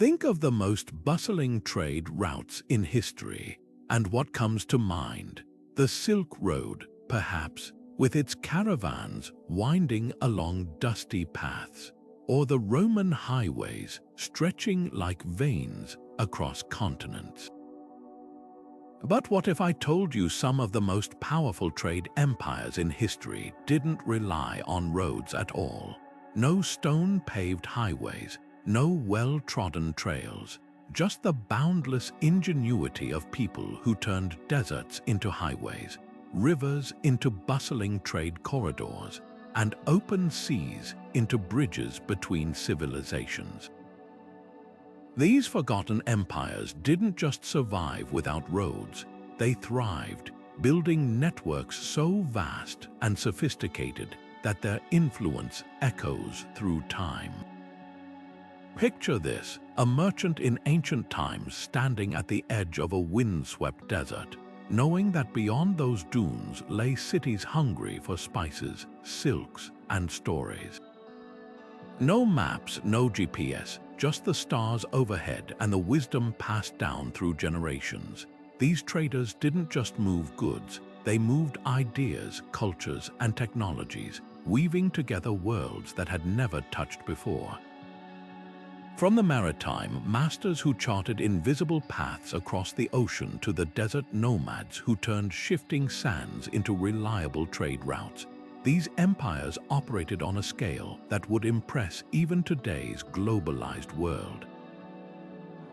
Think of the most bustling trade routes in history, and what comes to mind? The Silk Road, perhaps, with its caravans winding along dusty paths, or the Roman highways stretching like veins across continents. But what if I told you some of the most powerful trade empires in history didn't rely on roads at all? No stone-paved highways, no well-trodden trails, just the boundless ingenuity of people who turned deserts into highways, rivers into bustling trade corridors, and open seas into bridges between civilizations. These forgotten empires didn't just survive without roads, they thrived, building networks so vast and sophisticated that their influence echoes through time. Picture this, a merchant in ancient times standing at the edge of a windswept desert, knowing that beyond those dunes lay cities hungry for spices, silks, and stories. No maps, no GPS, just the stars overhead and the wisdom passed down through generations. These traders didn't just move goods, they moved ideas, cultures, and technologies, weaving together worlds that had never touched before. From the maritime masters who charted invisible paths across the ocean to the desert nomads who turned shifting sands into reliable trade routes, these empires operated on a scale that would impress even today's globalized world.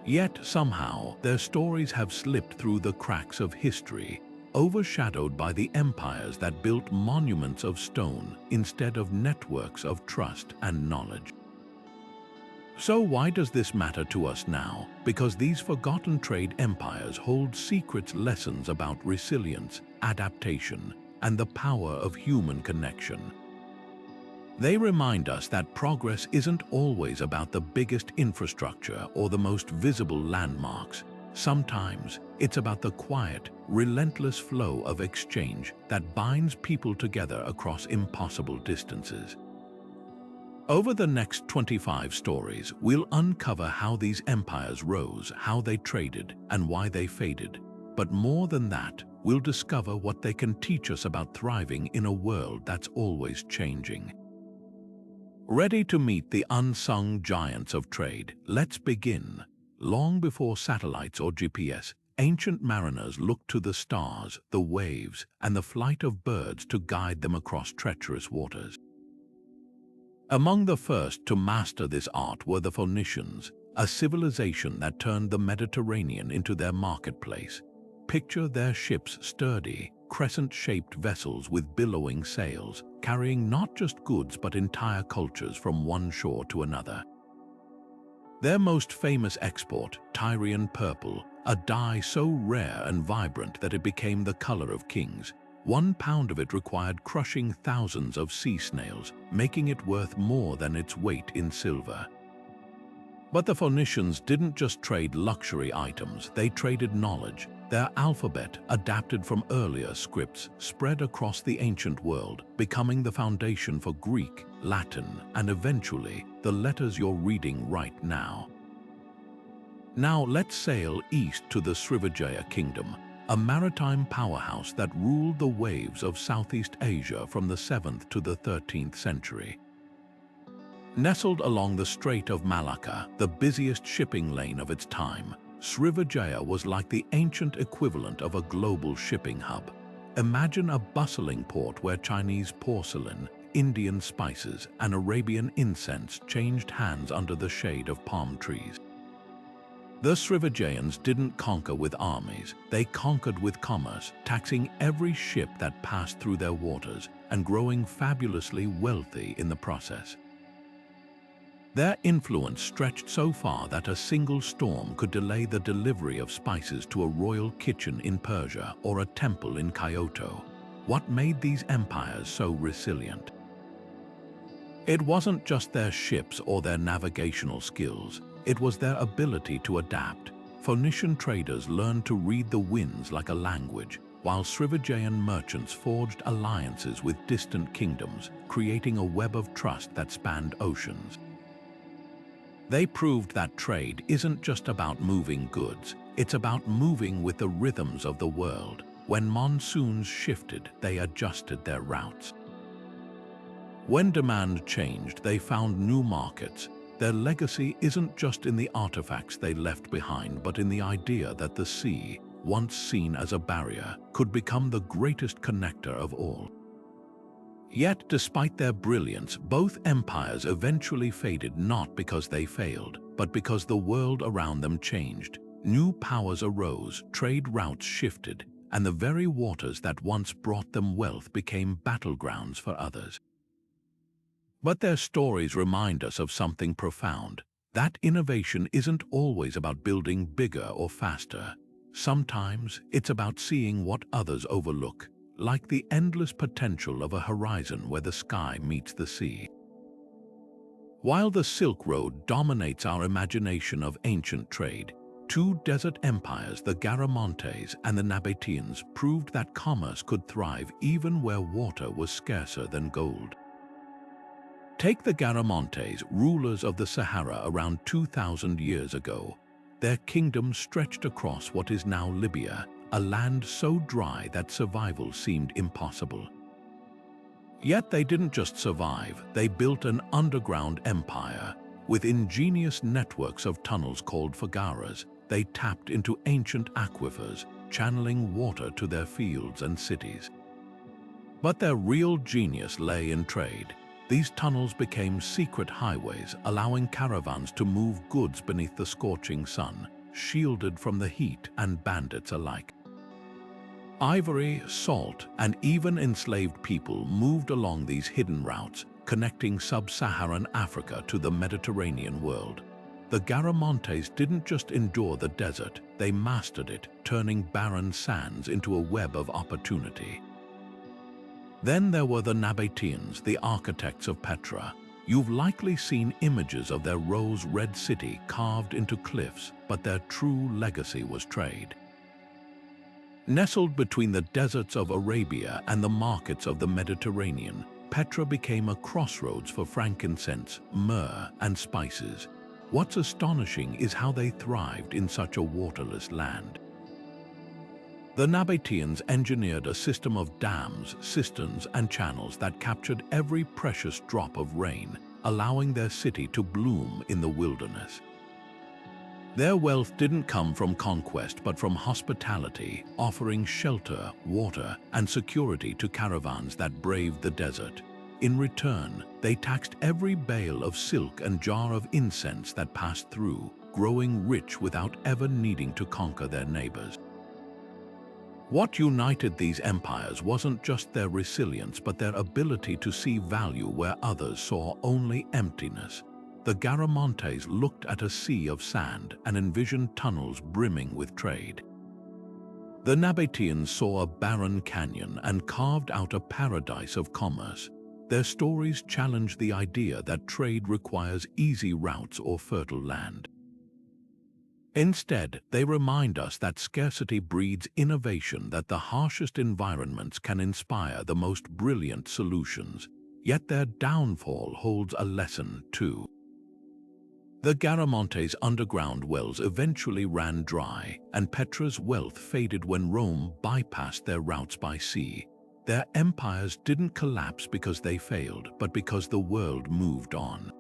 Yet somehow their stories have slipped through the cracks of history, overshadowed by the empires that built monuments of stone instead of networks of trust and knowledge. So why does this matter to us now? Because these forgotten trade empires hold secret lessons about resilience, adaptation, and the power of human connection. They remind us that progress isn't always about the biggest infrastructure or the most visible landmarks. Sometimes it's about the quiet, relentless flow of exchange that binds people together across impossible distances. Over the next 25 stories, we'll uncover how these empires rose, how they traded, and why they faded. But more than that, we'll discover what they can teach us about thriving in a world that's always changing. Ready to meet the unsung giants of trade? Let's begin. Long before satellites or GPS, ancient mariners looked to the stars, the waves, and the flight of birds to guide them across treacherous waters. Among the first to master this art were the Phoenicians, a civilization that turned the Mediterranean into their marketplace. Picture their ships, sturdy, crescent-shaped vessels with billowing sails, carrying not just goods but entire cultures from one shore to another. Their most famous export, Tyrian purple, a dye so rare and vibrant that it became the color of kings. 1 pound of it required crushing thousands of sea snails, making it worth more than its weight in silver. But the Phoenicians didn't just trade luxury items, they traded knowledge. Their alphabet, adapted from earlier scripts, spread across the ancient world, becoming the foundation for Greek, Latin, and eventually the letters you're reading right now. Now let's sail east to the Srivijaya kingdom, a maritime powerhouse that ruled the waves of Southeast Asia from the 7th to the 13th century. Nestled along the Strait of Malacca, the busiest shipping lane of its time, Srivijaya was like the ancient equivalent of a global shipping hub. Imagine a bustling port where Chinese porcelain, Indian spices, and Arabian incense changed hands under the shade of palm trees. The Srivijayans didn't conquer with armies, they conquered with commerce, taxing every ship that passed through their waters and growing fabulously wealthy in the process. Their influence stretched so far that a single storm could delay the delivery of spices to a royal kitchen in Persia or a temple in Kyoto. What made these empires so resilient? It wasn't just their ships or their navigational skills. It was their ability to adapt. Phoenician traders learned to read the winds like a language, while Srivijayan merchants forged alliances with distant kingdoms, creating a web of trust that spanned oceans. They proved that trade isn't just about moving goods, it's about moving with the rhythms of the world. When monsoons shifted, they adjusted their routes. When demand changed, they found new markets. Their legacy isn't just in the artifacts they left behind, but in the idea that the sea, once seen as a barrier, could become the greatest connector of all. Yet, despite their brilliance, both empires eventually faded, not because they failed, but because the world around them changed. New powers arose, trade routes shifted, and the very waters that once brought them wealth became battlegrounds for others. But their stories remind us of something profound. That innovation isn't always about building bigger or faster. Sometimes it's about seeing what others overlook, like the endless potential of a horizon where the sky meets the sea. While the Silk Road dominates our imagination of ancient trade, two desert empires, the Garamantes and the Nabateans, proved that commerce could thrive even where water was scarcer than gold. Take the Garamantes, rulers of the Sahara around 2,000 years ago. Their kingdom stretched across what is now Libya, a land so dry that survival seemed impossible. Yet they didn't just survive, they built an underground empire. With ingenious networks of tunnels called fagaras, they tapped into ancient aquifers, channeling water to their fields and cities. But their real genius lay in trade. These tunnels became secret highways, allowing caravans to move goods beneath the scorching sun, shielded from the heat and bandits alike. Ivory, salt, and even enslaved people moved along these hidden routes, connecting sub-Saharan Africa to the Mediterranean world. The Garamantes didn't just endure the desert, they mastered it, turning barren sands into a web of opportunity. Then there were the Nabataeans, the architects of Petra. You've likely seen images of their rose-red city carved into cliffs, but their true legacy was trade. Nestled between the deserts of Arabia and the markets of the Mediterranean, Petra became a crossroads for frankincense, myrrh, and spices. What's astonishing is how they thrived in such a waterless land. The Nabataeans engineered a system of dams, cisterns, and channels that captured every precious drop of rain, allowing their city to bloom in the wilderness. Their wealth didn't come from conquest but from hospitality, offering shelter, water, and security to caravans that braved the desert. In return, they taxed every bale of silk and jar of incense that passed through, growing rich without ever needing to conquer their neighbors. What united these empires wasn't just their resilience but their ability to see value where others saw only emptiness. The Garamantes looked at a sea of sand and envisioned tunnels brimming with trade. The Nabataeans saw a barren canyon and carved out a paradise of commerce. Their stories challenge the idea that trade requires easy routes or fertile land. Instead, they remind us that scarcity breeds innovation, that the harshest environments can inspire the most brilliant solutions. Yet their downfall holds a lesson too. The Garamantes' underground wells eventually ran dry, and Petra's wealth faded when Rome bypassed their routes by sea. Their empires didn't collapse because they failed, but because the world moved on.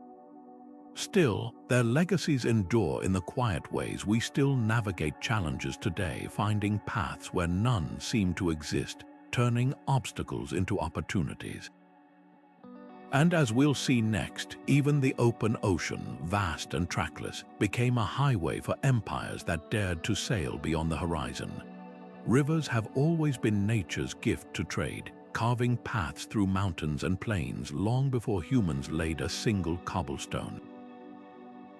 Still, their legacies endure in the quiet ways we still navigate challenges today, finding paths where none seem to exist, turning obstacles into opportunities. And as we'll see next, even the open ocean, vast and trackless, became a highway for empires that dared to sail beyond the horizon. Rivers have always been nature's gift to trade, carving paths through mountains and plains long before humans laid a single cobblestone.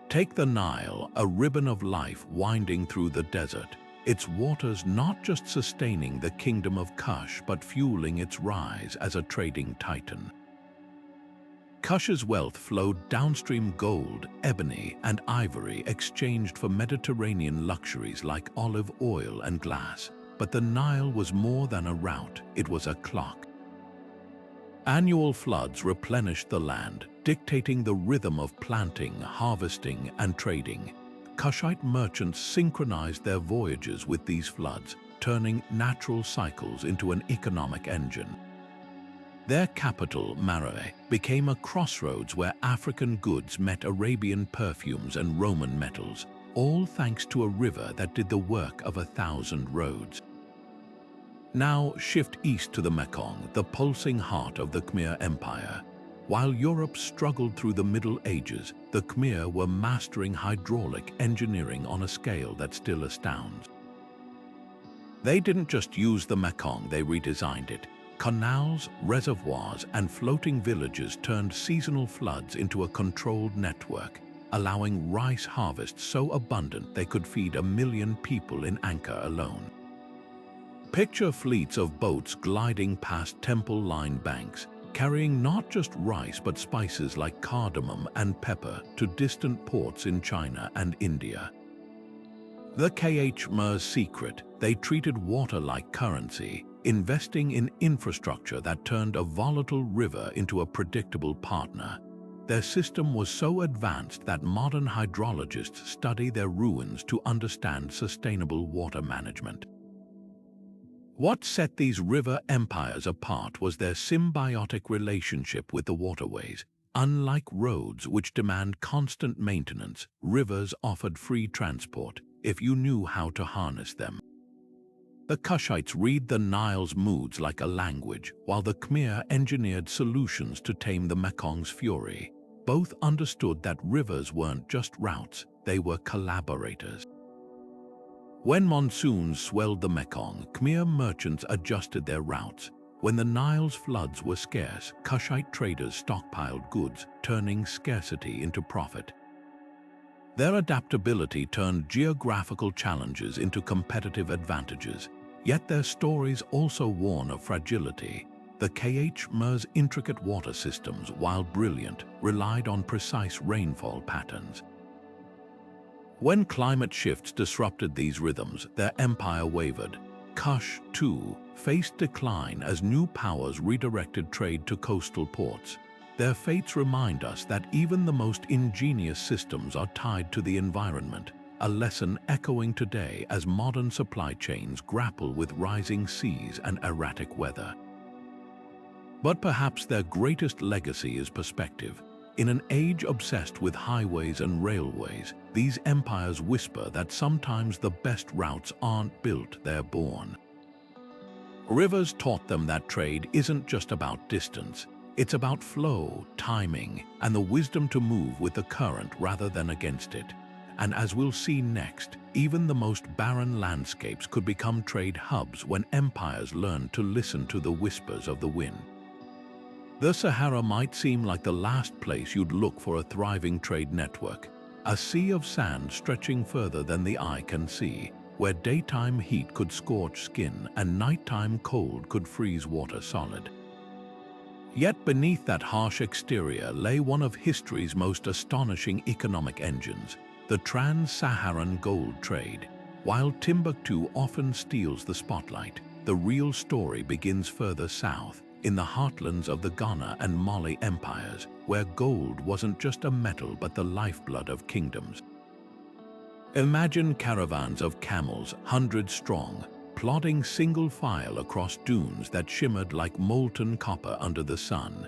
Take the Nile, a ribbon of life winding through the desert, its waters not just sustaining the kingdom of Kush but fueling its rise as a trading titan. Kush's wealth flowed downstream: gold, ebony, and ivory exchanged for Mediterranean luxuries like olive oil and glass. But the Nile was more than a route, it was a clock. Annual floods replenished the land, dictating the rhythm of planting, harvesting, and trading. Kushite merchants synchronized their voyages with these floods, turning natural cycles into an economic engine. Their capital, Marreh, became a crossroads where African goods met Arabian perfumes and Roman metals, all thanks to a river that did the work of 1,000 roads. Now shift east to the Mekong, the pulsing heart of the Khmer Empire. While Europe struggled through the Middle Ages, the Khmer were mastering hydraulic engineering on a scale that still astounds. They didn't just use the Mekong, they redesigned it. Canals, reservoirs, and floating villages turned seasonal floods into a controlled network, allowing rice harvests so abundant they could feed 1 million people in Inca alone. Picture fleets of boats gliding past temple-lined banks, carrying not just rice but spices like cardamom and pepper to distant ports in China and India. The Khmer's secret: they treated water like currency, investing in infrastructure that turned a volatile river into a predictable partner. Their system was so advanced that modern hydrologists study their ruins to understand sustainable water management. What set these river empires apart was their symbiotic relationship with the waterways. Unlike roads, which demand constant maintenance, rivers offered free transport if you knew how to harness them. The Kushites read the Nile's moods like a language, while the Khmer engineered solutions to tame the Mekong's fury. Both understood that rivers weren't just routes, they were collaborators. When monsoons swelled the Mekong, Khmer merchants adjusted their routes. When the Nile's floods were scarce, Kushite traders stockpiled goods, turning scarcity into profit. Their adaptability turned geographical challenges into competitive advantages. Yet their stories also warn of fragility. The Khmer's intricate water systems, while brilliant, relied on precise rainfall patterns. When climate shifts disrupted these rhythms, their empire wavered. Kush, too, faced decline as new powers redirected trade to coastal ports. Their fates remind us that even the most ingenious systems are tied to the environment, a lesson echoing today as modern supply chains grapple with rising seas and erratic weather. But perhaps their greatest legacy is perspective. In an age obsessed with highways and railways, these empires whisper that sometimes the best routes aren't built, they're born. Rivers taught them that trade isn't just about distance. It's about flow, timing, and the wisdom to move with the current rather than against it. And as we'll see next, even the most barren landscapes could become trade hubs when empires learned to listen to the whispers of the wind. The Sahara might seem like the last place you'd look for a thriving trade network, a sea of sand stretching further than the eye can see, where daytime heat could scorch skin and nighttime cold could freeze water solid. Yet beneath that harsh exterior lay one of history's most astonishing economic engines, the Trans-Saharan gold trade. While Timbuktu often steals the spotlight, the real story begins further south, in the heartlands of the Ghana and Mali empires, where gold wasn't just a metal but the lifeblood of kingdoms. Imagine caravans of camels, hundreds strong, plodding single file across dunes that shimmered like molten copper under the sun.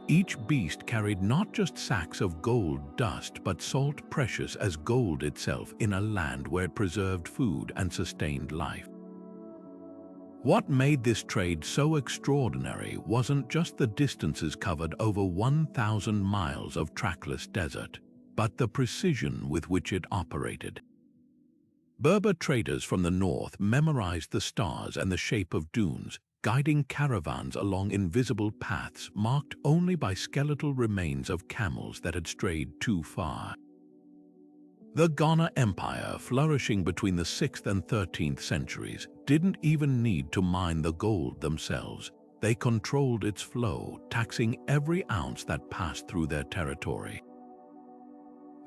Each beast carried not just sacks of gold dust but salt precious as gold itself in a land where it preserved food and sustained life. What made this trade so extraordinary wasn't just the distances covered over 1,000 miles of trackless desert, but the precision with which it operated. Berber traders from the north memorized the stars and the shape of dunes, guiding caravans along invisible paths marked only by skeletal remains of camels that had strayed too far. The Ghana Empire, flourishing between the 6th and 13th centuries, didn't even need to mine the gold themselves. They controlled its flow, taxing every ounce that passed through their territory.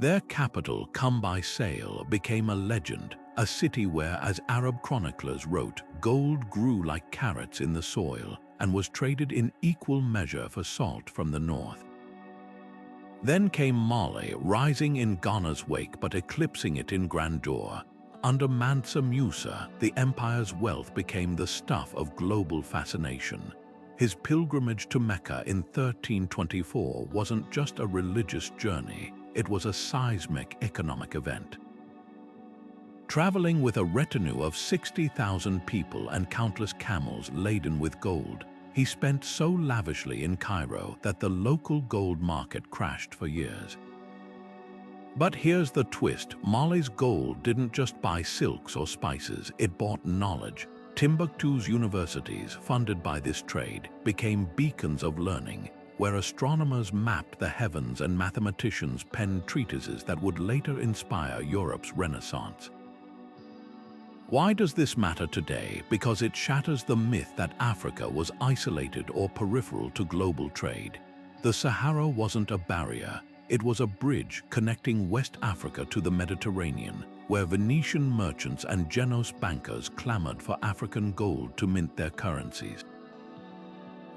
Their capital, come by sail, became a legend, a city where, as Arab chroniclers wrote, gold grew like carrots in the soil and was traded in equal measure for salt from the north. Then came Mali, rising in Ghana's wake but eclipsing it in grandeur. Under Mansa Musa, the empire's wealth became the stuff of global fascination. His pilgrimage to Mecca in 1324 wasn't just a religious journey, it was a seismic economic event. Traveling with a retinue of 60,000 people and countless camels laden with gold, he spent so lavishly in Cairo that the local gold market crashed for years. But here's the twist: Mali's gold didn't just buy silks or spices, it bought knowledge. Timbuktu's universities, funded by this trade, became beacons of learning, where astronomers mapped the heavens and mathematicians penned treatises that would later inspire Europe's Renaissance. Why does this matter today? Because it shatters the myth that Africa was isolated or peripheral to global trade. The Sahara wasn't a barrier, it was a bridge connecting West Africa to the Mediterranean, where Venetian merchants and Genoese bankers clamored for African gold to mint their currencies.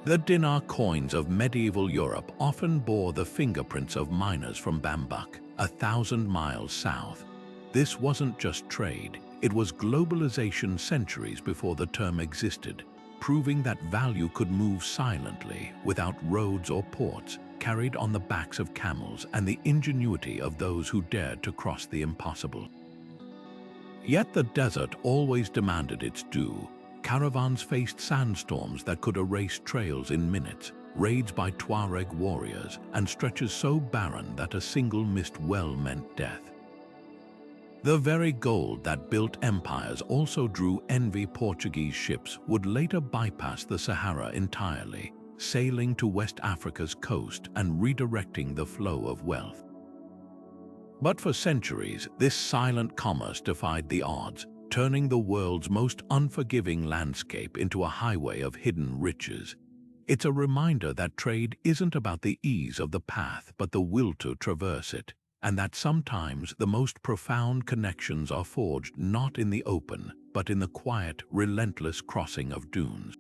The dinar coins of medieval Europe often bore the fingerprints of miners from Bambuck, 1,000 miles south. This wasn't just trade, it was globalization centuries before the term existed, proving that value could move silently, without roads or ports, carried on the backs of camels and the ingenuity of those who dared to cross the impossible. Yet the desert always demanded its due. Caravans faced sandstorms that could erase trails in minutes, raids by Tuareg warriors, and stretches so barren that a single missed well meant death. The very gold that built empires also drew envy. Portuguese ships would later bypass the Sahara entirely, sailing to West Africa's coast and redirecting the flow of wealth. But for centuries, this silent commerce defied the odds, turning the world's most unforgiving landscape into a highway of hidden riches. It's a reminder that trade isn't about the ease of the path, but the will to traverse it, and that sometimes the most profound connections are forged not in the open, but in the quiet, relentless crossing of dunes.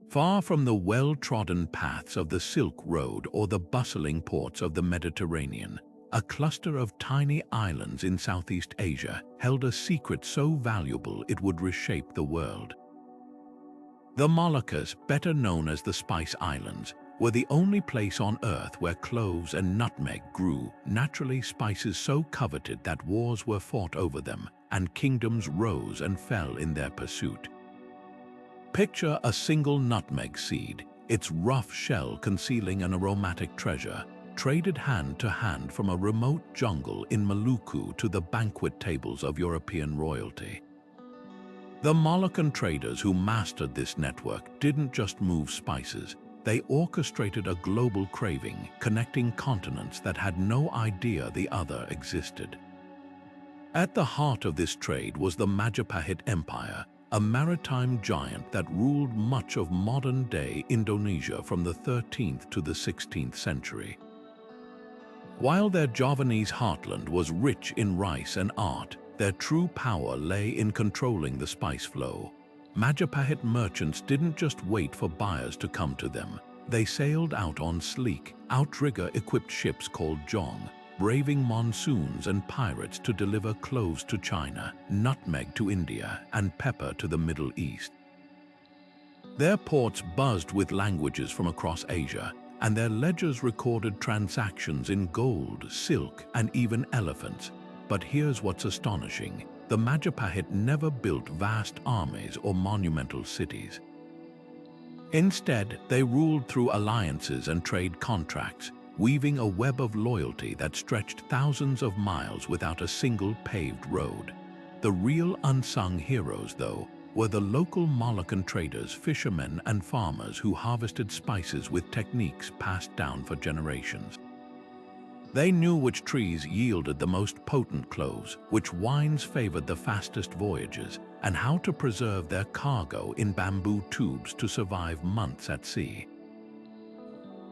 Far from the well-trodden paths of the Silk Road or the bustling ports of the Mediterranean, a cluster of tiny islands in Southeast Asia held a secret so valuable it would reshape the world. The Moluccas, better known as the Spice Islands, were the only place on Earth where cloves and nutmeg grew, naturally spices so coveted that wars were fought over them, and kingdoms rose and fell in their pursuit. Picture a single nutmeg seed, its rough shell concealing an aromatic treasure, traded hand to hand from a remote jungle in Moluccan to the banquet tables of European royalty. The Moluccan traders who mastered this network didn't just move spices, they orchestrated a global craving, connecting continents that had no idea the other existed. At the heart of this trade was the Majapahit Empire, a maritime giant that ruled much of modern-day Indonesia from the 13th to the 16th century. While their Javanese heartland was rich in rice and art, their true power lay in controlling the spice flow. Majapahit merchants didn't just wait for buyers to come to them. They sailed out on sleek, outrigger-equipped ships called jong, braving monsoons and pirates to deliver cloves to China, nutmeg to India, and pepper to the Middle East. Their ports buzzed with languages from across Asia, and their ledgers recorded transactions in gold, silk, and even elephants. But here's what's astonishing. The Majapahit never built vast armies or monumental cities. Instead, they ruled through alliances and trade contracts, weaving a web of loyalty that stretched thousands of miles without a single paved road. The real unsung heroes, though, were the local Moluccan traders, fishermen, and farmers who harvested spices with techniques passed down for generations. They knew which trees yielded the most potent cloves, which wines favored the fastest voyages, and how to preserve their cargo in bamboo tubes to survive months at sea.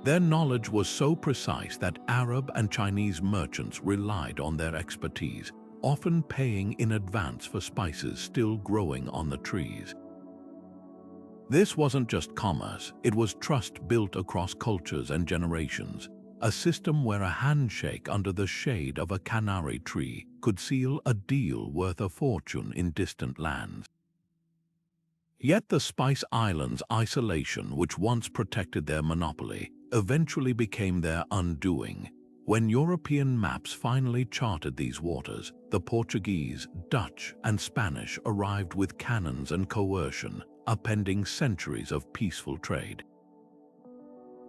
Their knowledge was so precise that Arab and Chinese merchants relied on their expertise, often paying in advance for spices still growing on the trees. This wasn't just commerce, it was trust built across cultures and generations. a system where a handshake under the shade of a canary tree could seal a deal worth a fortune in distant lands. Yet the Spice Islands' isolation, which once protected their monopoly, eventually became their undoing. When European maps finally charted these waters, the Portuguese, Dutch, and Spanish arrived with cannons and coercion, upending centuries of peaceful trade.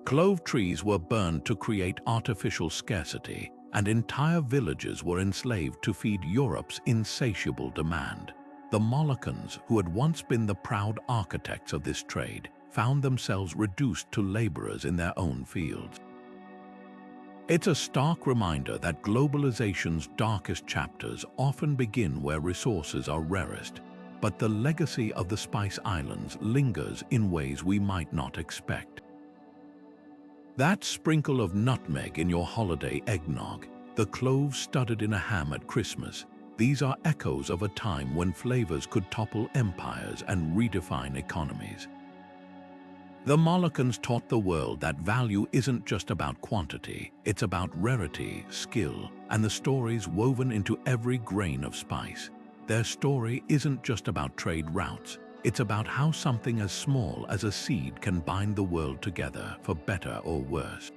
Clove trees were burned to create artificial scarcity, and entire villages were enslaved to feed Europe's insatiable demand. The Moluccans, who had once been the proud architects of this trade, found themselves reduced to laborers in their own fields. It's a stark reminder that globalization's darkest chapters often begin where resources are rarest, but the legacy of the Spice Islands lingers in ways we might not expect. That sprinkle of nutmeg in your holiday eggnog, the cloves studded in a ham at Christmas, these are echoes of a time when flavors could topple empires and redefine economies. The Moluccans taught the world that value isn't just about quantity, it's about rarity, skill, and the stories woven into every grain of spice. Their story isn't just about trade routes, it's about how something as small as a seed can bind the world together for better or worse.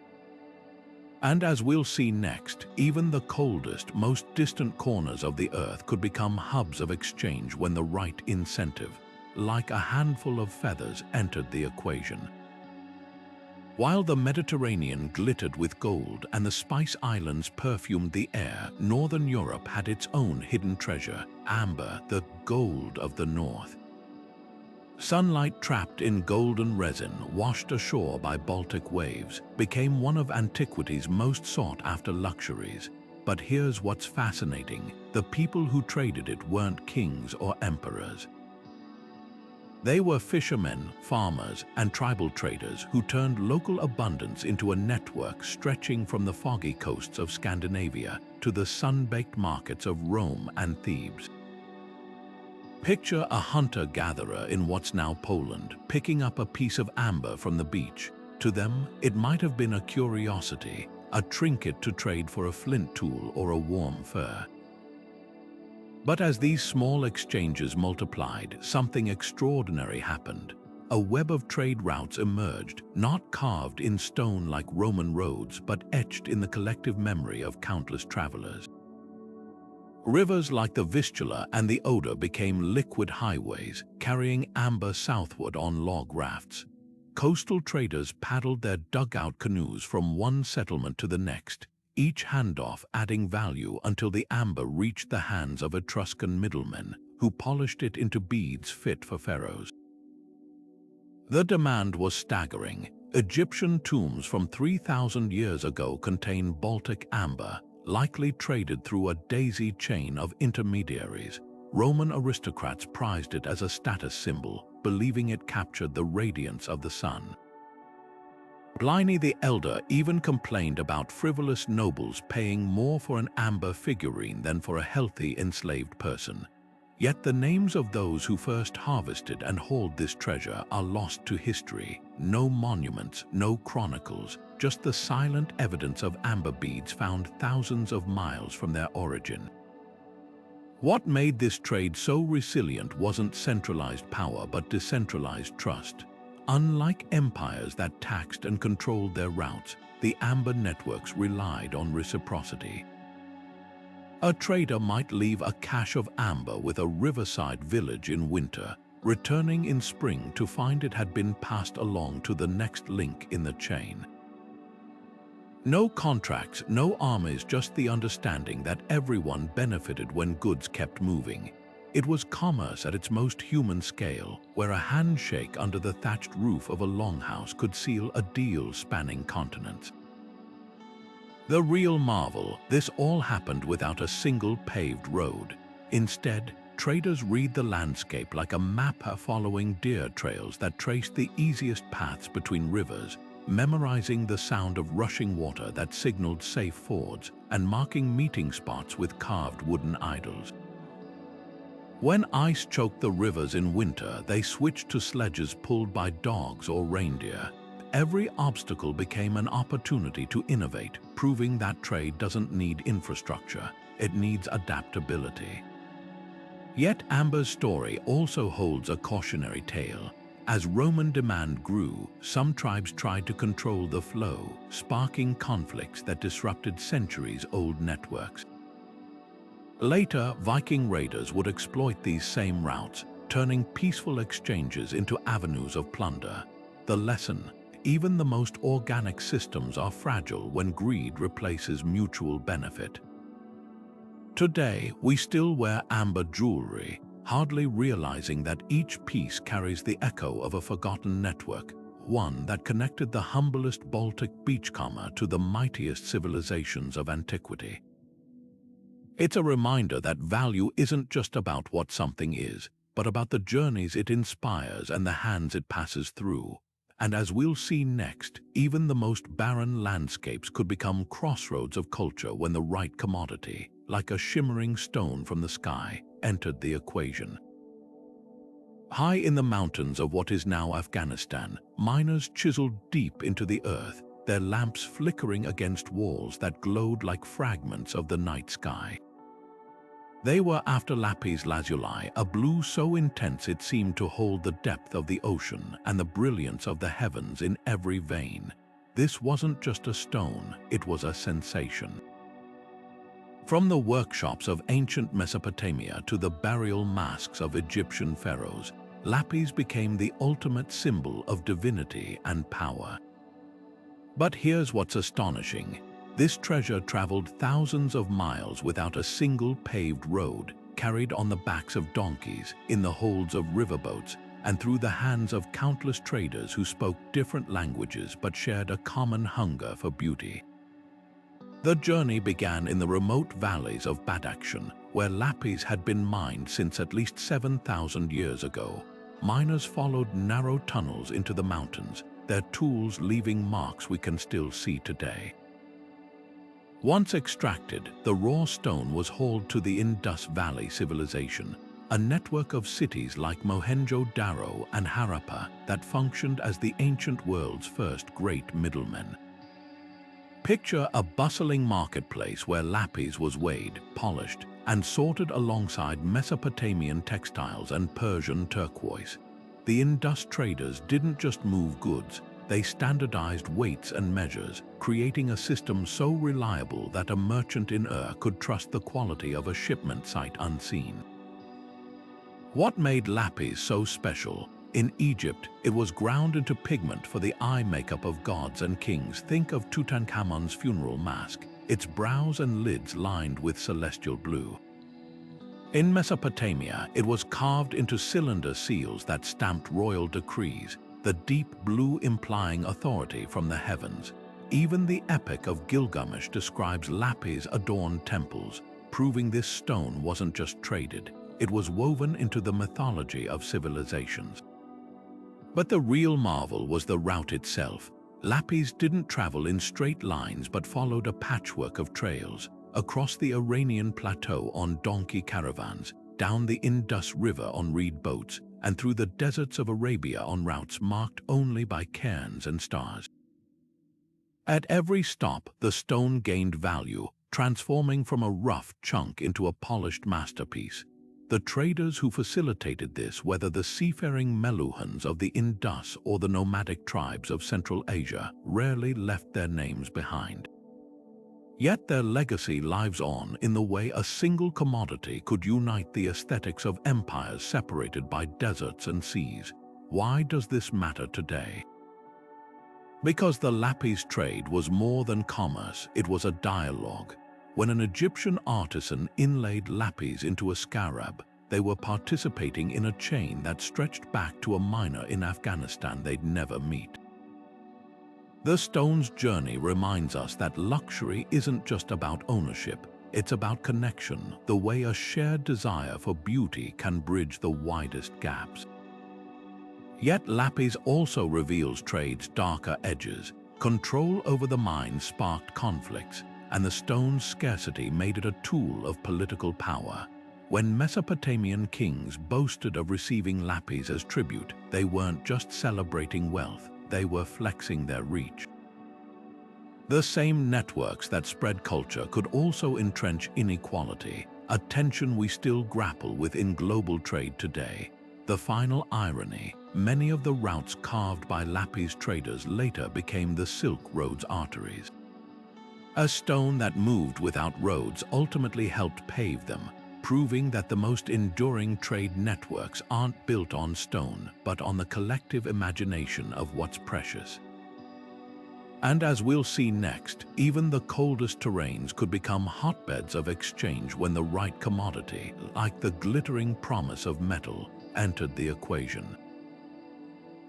And as we'll see next, even the coldest, most distant corners of the earth could become hubs of exchange when the right incentive, like a handful of feathers, entered the equation. While the Mediterranean glittered with gold and the Spice Islands perfumed the air, Northern Europe had its own hidden treasure, amber, the gold of the north. Sunlight trapped in golden resin, washed ashore by Baltic waves, became one of antiquity's most sought-after luxuries. But here's what's fascinating: the people who traded it weren't kings or emperors. They were fishermen, farmers, and tribal traders who turned local abundance into a network stretching from the foggy coasts of Scandinavia to the sun-baked markets of Rome and Thebes. Picture a hunter-gatherer in what's now Poland, picking up a piece of amber from the beach. To them, it might have been a curiosity, a trinket to trade for a flint tool or a warm fur. But as these small exchanges multiplied, something extraordinary happened. A web of trade routes emerged, not carved in stone like Roman roads, but etched in the collective memory of countless travelers. Rivers like the Vistula and the Oder became liquid highways, carrying amber southward on log rafts. Coastal traders paddled their dugout canoes from one settlement to the next, each handoff adding value until the amber reached the hands of Etruscan middlemen, who polished it into beads fit for pharaohs. The demand was staggering. Egyptian tombs from 3,000 years ago contain Baltic amber, likely traded through a daisy chain of intermediaries. Roman aristocrats prized it as a status symbol, believing it captured the radiance of the sun. Pliny the Elder even complained about frivolous nobles paying more for an amber figurine than for a healthy enslaved person. Yet the names of those who first harvested and hauled this treasure are lost to history. No monuments, no chronicles, just the silent evidence of amber beads found thousands of miles from their origin. What made this trade so resilient wasn't centralized power but decentralized trust. Unlike empires that taxed and controlled their routes, the amber networks relied on reciprocity. A trader might leave a cache of amber with a riverside village in winter, returning in spring to find it had been passed along to the next link in the chain. No contracts, no armies, just the understanding that everyone benefited when goods kept moving. It was commerce at its most human scale, where a handshake under the thatched roof of a longhouse could seal a deal spanning continents. The real marvel: this all happened without a single paved road. Instead, traders read the landscape like a map following deer trails that traced the easiest paths between rivers, memorizing the sound of rushing water that signaled safe fords, and marking meeting spots with carved wooden idols. When ice choked the rivers in winter, they switched to sledges pulled by dogs or reindeer. every obstacle became an opportunity to innovate, proving that trade doesn't need infrastructure, it needs adaptability. Yet Amber's story also holds a cautionary tale. As Roman demand grew, some tribes tried to control the flow, sparking conflicts that disrupted centuries-old networks. Later, Viking raiders would exploit these same routes, turning peaceful exchanges into avenues of plunder. The lesson: even the most organic systems are fragile when greed replaces mutual benefit. Today, we still wear amber jewelry, hardly realizing that each piece carries the echo of a forgotten network, one that connected the humblest Baltic beachcomber to the mightiest civilizations of antiquity. It's a reminder that value isn't just about what something is, but about the journeys it inspires and the hands it passes through. And as we'll see next, even the most barren landscapes could become crossroads of culture when the right commodity, like a shimmering stone from the sky, entered the equation. High in the mountains of what is now Afghanistan, miners chiseled deep into the earth, their lamps flickering against walls that glowed like fragments of the night sky. They were after Lapis Lazuli, a blue so intense it seemed to hold the depth of the ocean and the brilliance of the heavens in every vein. This wasn't just a stone, it was a sensation. From the workshops of ancient Mesopotamia to the burial masks of Egyptian pharaohs, Lapis became the ultimate symbol of divinity and power. But here's what's astonishing. This treasure traveled thousands of miles without a single paved road, carried on the backs of donkeys, in the holds of riverboats, and through the hands of countless traders who spoke different languages but shared a common hunger for beauty. The journey began in the remote valleys of Badakhshan, where lapis had been mined since at least 7,000 years ago. Miners followed narrow tunnels into the mountains, their tools leaving marks we can still see today. Once extracted, the raw stone was hauled to the Indus Valley civilization, a network of cities like Mohenjo-Daro and Harappa that functioned as the ancient world's first great middlemen. Picture a bustling marketplace where lapis was weighed, polished, and sorted alongside Mesopotamian textiles and Persian turquoise. The Indus traders didn't just move goods, they standardized weights and measures, creating a system so reliable that a merchant in Ur could trust the quality of a shipment sight unseen. What made lapis so special? In Egypt, it was ground into pigment for the eye makeup of gods and kings. Think of Tutankhamun's funeral mask, its brows and lids lined with celestial blue. In Mesopotamia, it was carved into cylinder seals that stamped royal decrees, the deep blue implying authority from the heavens. Even the Epic of Gilgamesh describes lapis-adorned temples, proving this stone wasn't just traded, it was woven into the mythology of civilizations. But the real marvel was the route itself. Lapis didn't travel in straight lines but followed a patchwork of trails, across the Iranian plateau on donkey caravans, down the Indus River on reed boats, and through the deserts of Arabia on routes marked only by cairns and stars. At every stop, the stone gained value, transforming from a rough chunk into a polished masterpiece. The traders who facilitated this, whether the seafaring Meluhans of the Indus or the nomadic tribes of Central Asia, rarely left their names behind. Yet their legacy lives on in the way a single commodity could unite the aesthetics of empires separated by deserts and seas. Why does this matter today? Because the lapis trade was more than commerce, it was a dialogue. When an Egyptian artisan inlaid lapis into a scarab, they were participating in a chain that stretched back to a miner in Afghanistan they'd never meet. The stone's journey reminds us that luxury isn't just about ownership, it's about connection, the way a shared desire for beauty can bridge the widest gaps. Yet lapis also reveals trade's darker edges. Control over the mine sparked conflicts, and the stone's scarcity made it a tool of political power. When Mesopotamian kings boasted of receiving lapis as tribute, they weren't just celebrating wealth, they were flexing their reach. The same networks that spread culture could also entrench inequality, a tension we still grapple with in global trade today. The final irony, many of the routes carved by Lapis traders later became the Silk Road's arteries. A stone that moved without roads ultimately helped pave them, proving that the most enduring trade networks aren't built on stone, but on the collective imagination of what's precious. And as we'll see next, even the coldest terrains could become hotbeds of exchange when the right commodity, like the glittering promise of metal, entered the equation.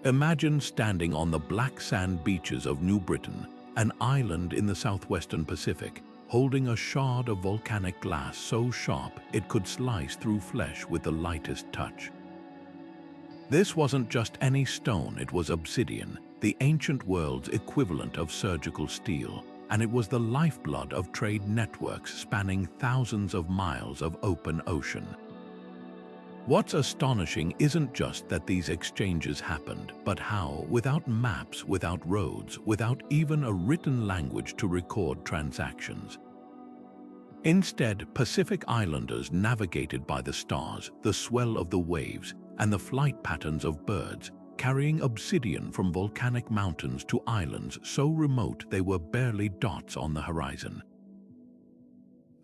Imagine standing on the black sand beaches of New Britain, an island in the southwestern Pacific, holding a shard of volcanic glass so sharp it could slice through flesh with the lightest touch. This wasn't just any stone, it was obsidian, the ancient world's equivalent of surgical steel, and it was the lifeblood of trade networks spanning thousands of miles of open ocean. What's astonishing isn't just that these exchanges happened, but how, without maps, without roads, without even a written language to record transactions. Instead, Pacific Islanders navigated by the stars, the swell of the waves, and the flight patterns of birds, carrying obsidian from volcanic mountains to islands so remote they were barely dots on the horizon.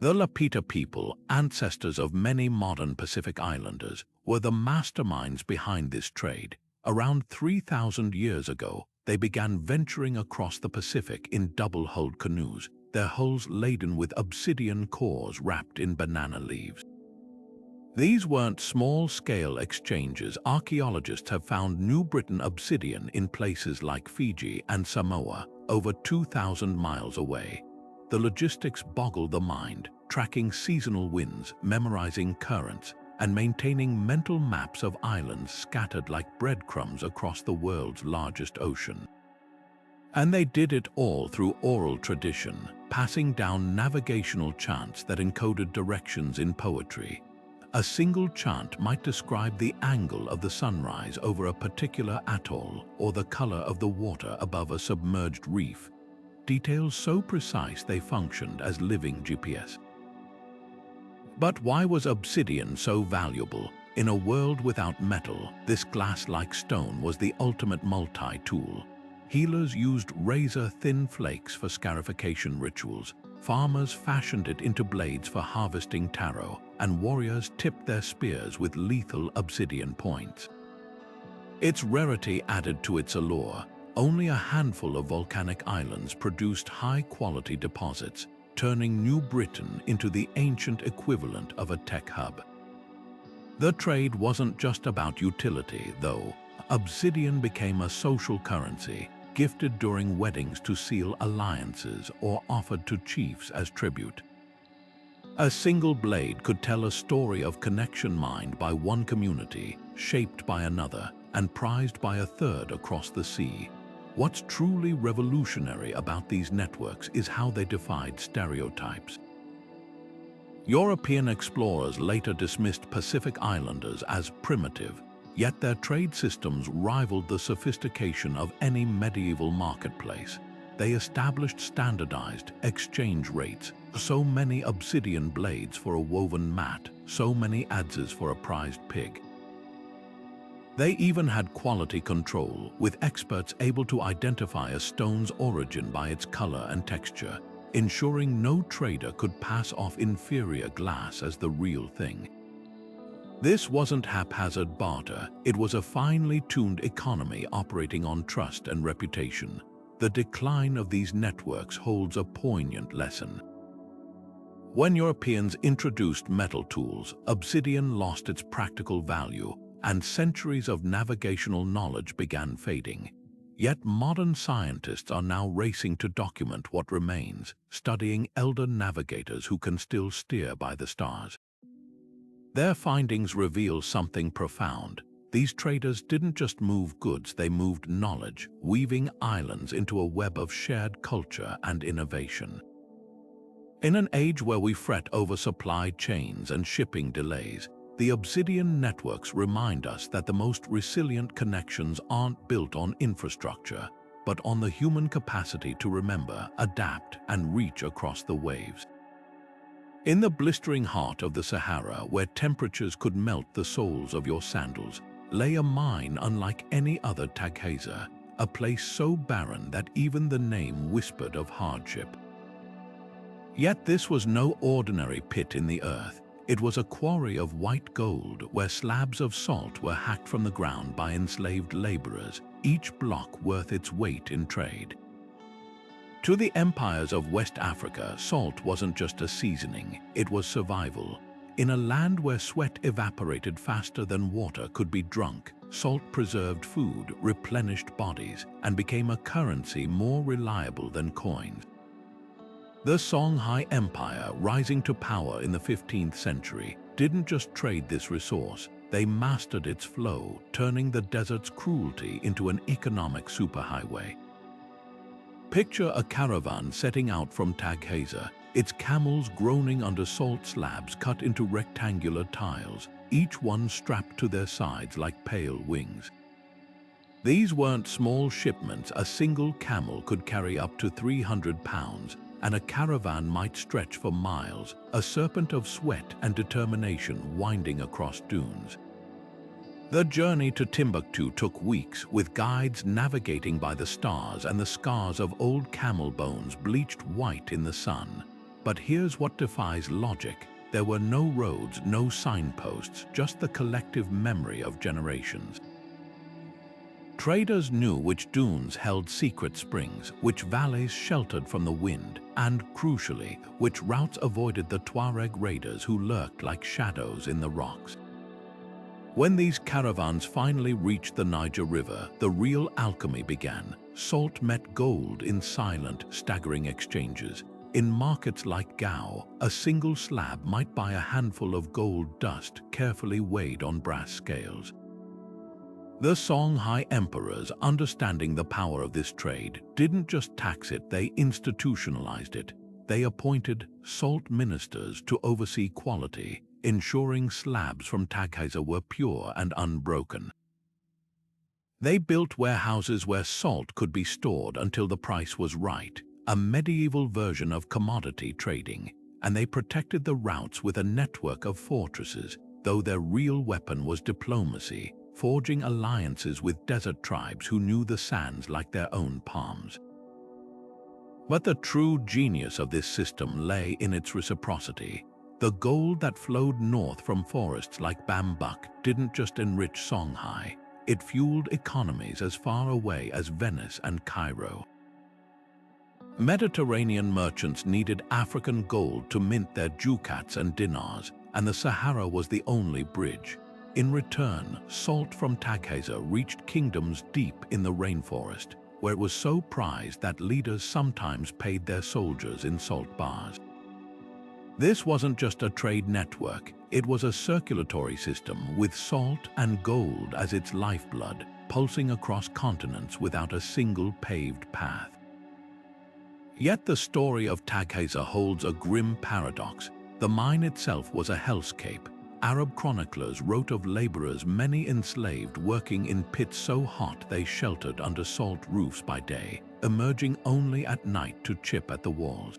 The Lapita people, ancestors of many modern Pacific Islanders, were the masterminds behind this trade. Around 3,000 years ago, they began venturing across the Pacific in double-hulled canoes, their hulls laden with obsidian cores wrapped in banana leaves. These weren't small-scale exchanges. Archaeologists have found New Britain obsidian in places like Fiji and Samoa, over 2,000 miles away. The logistics boggle the mind, tracking seasonal winds, memorizing currents, and maintaining mental maps of islands scattered like breadcrumbs across the world's largest ocean. And they did it all through oral tradition, passing down navigational chants that encoded directions in poetry. A single chant might describe the angle of the sunrise over a particular atoll or the color of the water above a submerged reef, details so precise they functioned as living GPS. But why was obsidian so valuable? In a world without metal, this glass-like stone was the ultimate multi-tool. Healers used razor-thin flakes for scarification rituals, farmers fashioned it into blades for harvesting taro, and warriors tipped their spears with lethal obsidian points. Its rarity added to its allure. Only a handful of volcanic islands produced high-quality deposits, turning New Britain into the ancient equivalent of a tech hub. The trade wasn't just about utility, though. Obsidian became a social currency, gifted during weddings to seal alliances or offered to chiefs as tribute. A single blade could tell a story of connection mined by one community, shaped by another, and prized by a third across the sea. What's truly revolutionary about these networks is how they defied stereotypes. European explorers later dismissed Pacific Islanders as primitive, yet their trade systems rivaled the sophistication of any medieval marketplace. They established standardized exchange rates, so many obsidian blades for a woven mat, so many adzes for a prized pig. They even had quality control, with experts able to identify a stone's origin by its color and texture, ensuring no trader could pass off inferior glass as the real thing. This wasn't haphazard barter, it was a finely tuned economy operating on trust and reputation. The decline of these networks holds a poignant lesson. When Europeans introduced metal tools, obsidian lost its practical value, and centuries of navigational knowledge began fading. Yet modern scientists are now racing to document what remains, studying elder navigators who can still steer by the stars. Their findings reveal something profound. These traders didn't just move goods, they moved knowledge, weaving islands into a web of shared culture and innovation. In an age where we fret over supply chains and shipping delays, The Obsidian networks remind us that the most resilient connections aren't built on infrastructure, but on the human capacity to remember, adapt, and reach across the waves. In the blistering heart of the Sahara, where temperatures could melt the soles of your sandals, lay a mine unlike any other Taghaza, a place so barren that even the name whispered of hardship. Yet this was no ordinary pit in the earth. It was a quarry of white gold where slabs of salt were hacked from the ground by enslaved laborers, each block worth its weight in trade. To the empires of West Africa, salt wasn't just a seasoning, it was survival. In a land where sweat evaporated faster than water could be drunk, salt preserved food, replenished bodies, and became a currency more reliable than coins. The Songhai Empire, rising to power in the 15th century, didn't just trade this resource, they mastered its flow, turning the desert's cruelty into an economic superhighway. Picture a caravan setting out from Taghaza, its camels groaning under salt slabs cut into rectangular tiles, each one strapped to their sides like pale wings. These weren't small shipments. A single camel could carry up to 300 pounds, and a caravan might stretch for miles, a serpent of sweat and determination winding across dunes. The journey to Timbuktu took weeks, with guides navigating by the stars and the scars of old camel bones bleached white in the sun. But here's what defies logic. There were no roads, no signposts, just the collective memory of generations. Traders knew which dunes held secret springs, which valleys sheltered from the wind, and, crucially, which routes avoided the Tuareg raiders who lurked like shadows in the rocks. When these caravans finally reached the Niger River, the real alchemy began. Salt met gold in silent, staggering exchanges. In markets like Gao, a single slab might buy a handful of gold dust carefully weighed on brass scales. The Songhai emperors, understanding the power of this trade, didn't just tax it, they institutionalized it. They appointed salt ministers to oversee quality, ensuring slabs from Taghaza were pure and unbroken. They built warehouses where salt could be stored until the price was right, a medieval version of commodity trading, and they protected the routes with a network of fortresses, though their real weapon was diplomacy, forging alliances with desert tribes who knew the sands like their own palms. But the true genius of this system lay in its reciprocity. The gold that flowed north from forests like Bambuk didn't just enrich Songhai, it fueled economies as far away as Venice and Cairo. Mediterranean merchants needed African gold to mint their ducats and dinars, and the Sahara was the only bridge. In return, salt from Taghaza reached kingdoms deep in the rainforest, where it was so prized that leaders sometimes paid their soldiers in salt bars. This wasn't just a trade network, it was a circulatory system with salt and gold as its lifeblood, pulsing across continents without a single paved path. Yet the story of Taghaza holds a grim paradox. The mine itself was a hellscape. Arab chroniclers wrote of laborers, many enslaved, working in pits so hot they sheltered under salt roofs by day, emerging only at night to chip at the walls.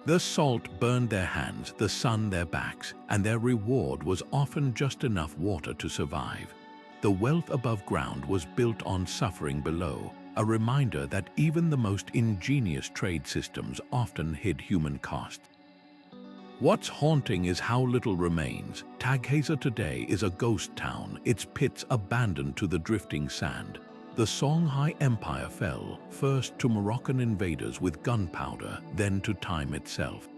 The salt burned their hands, the sun their backs, and their reward was often just enough water to survive. The wealth above ground was built on suffering below, a reminder that even the most ingenious trade systems often hid human cost. What's haunting is how little remains. Taghaza today is a ghost town, its pits abandoned to the drifting sand. The Songhai Empire fell, first to Moroccan invaders with gunpowder, then to time itself.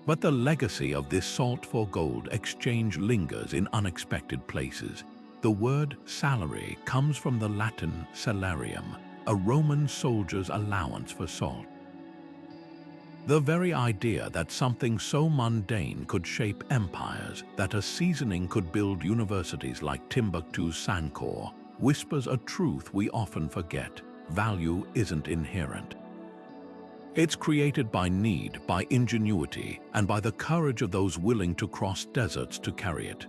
But the legacy of this salt for gold exchange lingers in unexpected places. The word salary comes from the Latin salarium, a Roman soldier's allowance for salt. The very idea that something so mundane could shape empires, that a seasoning could build universities like Timbuktu's Sankor, whispers a truth we often forget: value isn't inherent. It's created by need, by ingenuity, and by the courage of those willing to cross deserts to carry it.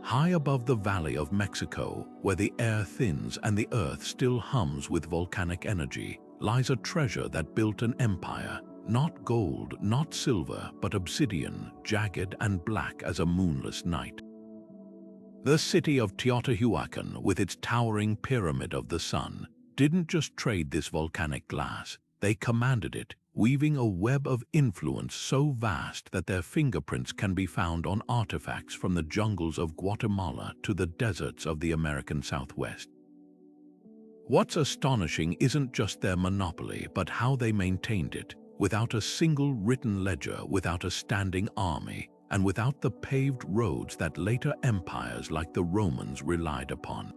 High above the Valley of Mexico, where the air thins and the earth still hums with volcanic energy, lies a treasure that built an empire. Not gold, not silver, but obsidian, jagged and black as a moonless night. The city of Teotihuacan, with its towering pyramid of the sun, didn't just trade this volcanic glass, they commanded it, weaving a web of influence so vast that their fingerprints can be found on artifacts from the jungles of Guatemala to the deserts of the American Southwest. What's astonishing isn't just their monopoly, but how they maintained it, without a single written ledger, without a standing army, and without the paved roads that later empires like the Romans relied upon.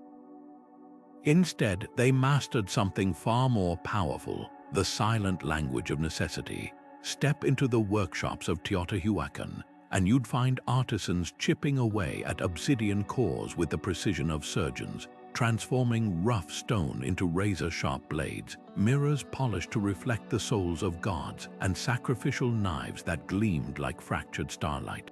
Instead, they mastered something far more powerful, the silent language of necessity. Step into the workshops of Teotihuacan, and you'd find artisans chipping away at obsidian cores with the precision of surgeons, transforming rough stone into razor-sharp blades, mirrors polished to reflect the souls of gods, and sacrificial knives that gleamed like fractured starlight.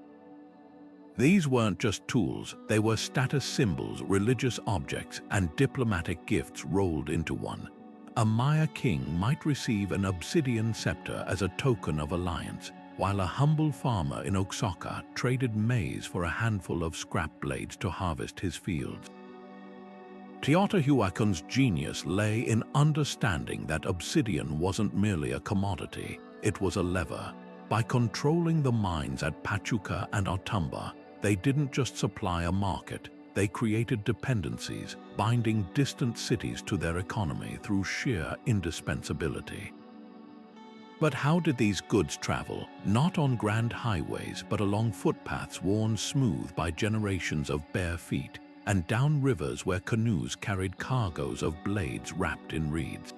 These weren't just tools, they were status symbols, religious objects, and diplomatic gifts rolled into one. A Maya king might receive an obsidian scepter as a token of alliance, while a humble farmer in Oaxaca traded maize for a handful of scrap blades to harvest his fields. Teotihuacan's genius lay in understanding that obsidian wasn't merely a commodity, it was a lever. By controlling the mines at Pachuca and Otumba, they didn't just supply a market, they created dependencies, binding distant cities to their economy through sheer indispensability. But how did these goods travel? Not on grand highways, but along footpaths worn smooth by generations of bare feet, and down rivers where canoes carried cargoes of blades wrapped in reeds.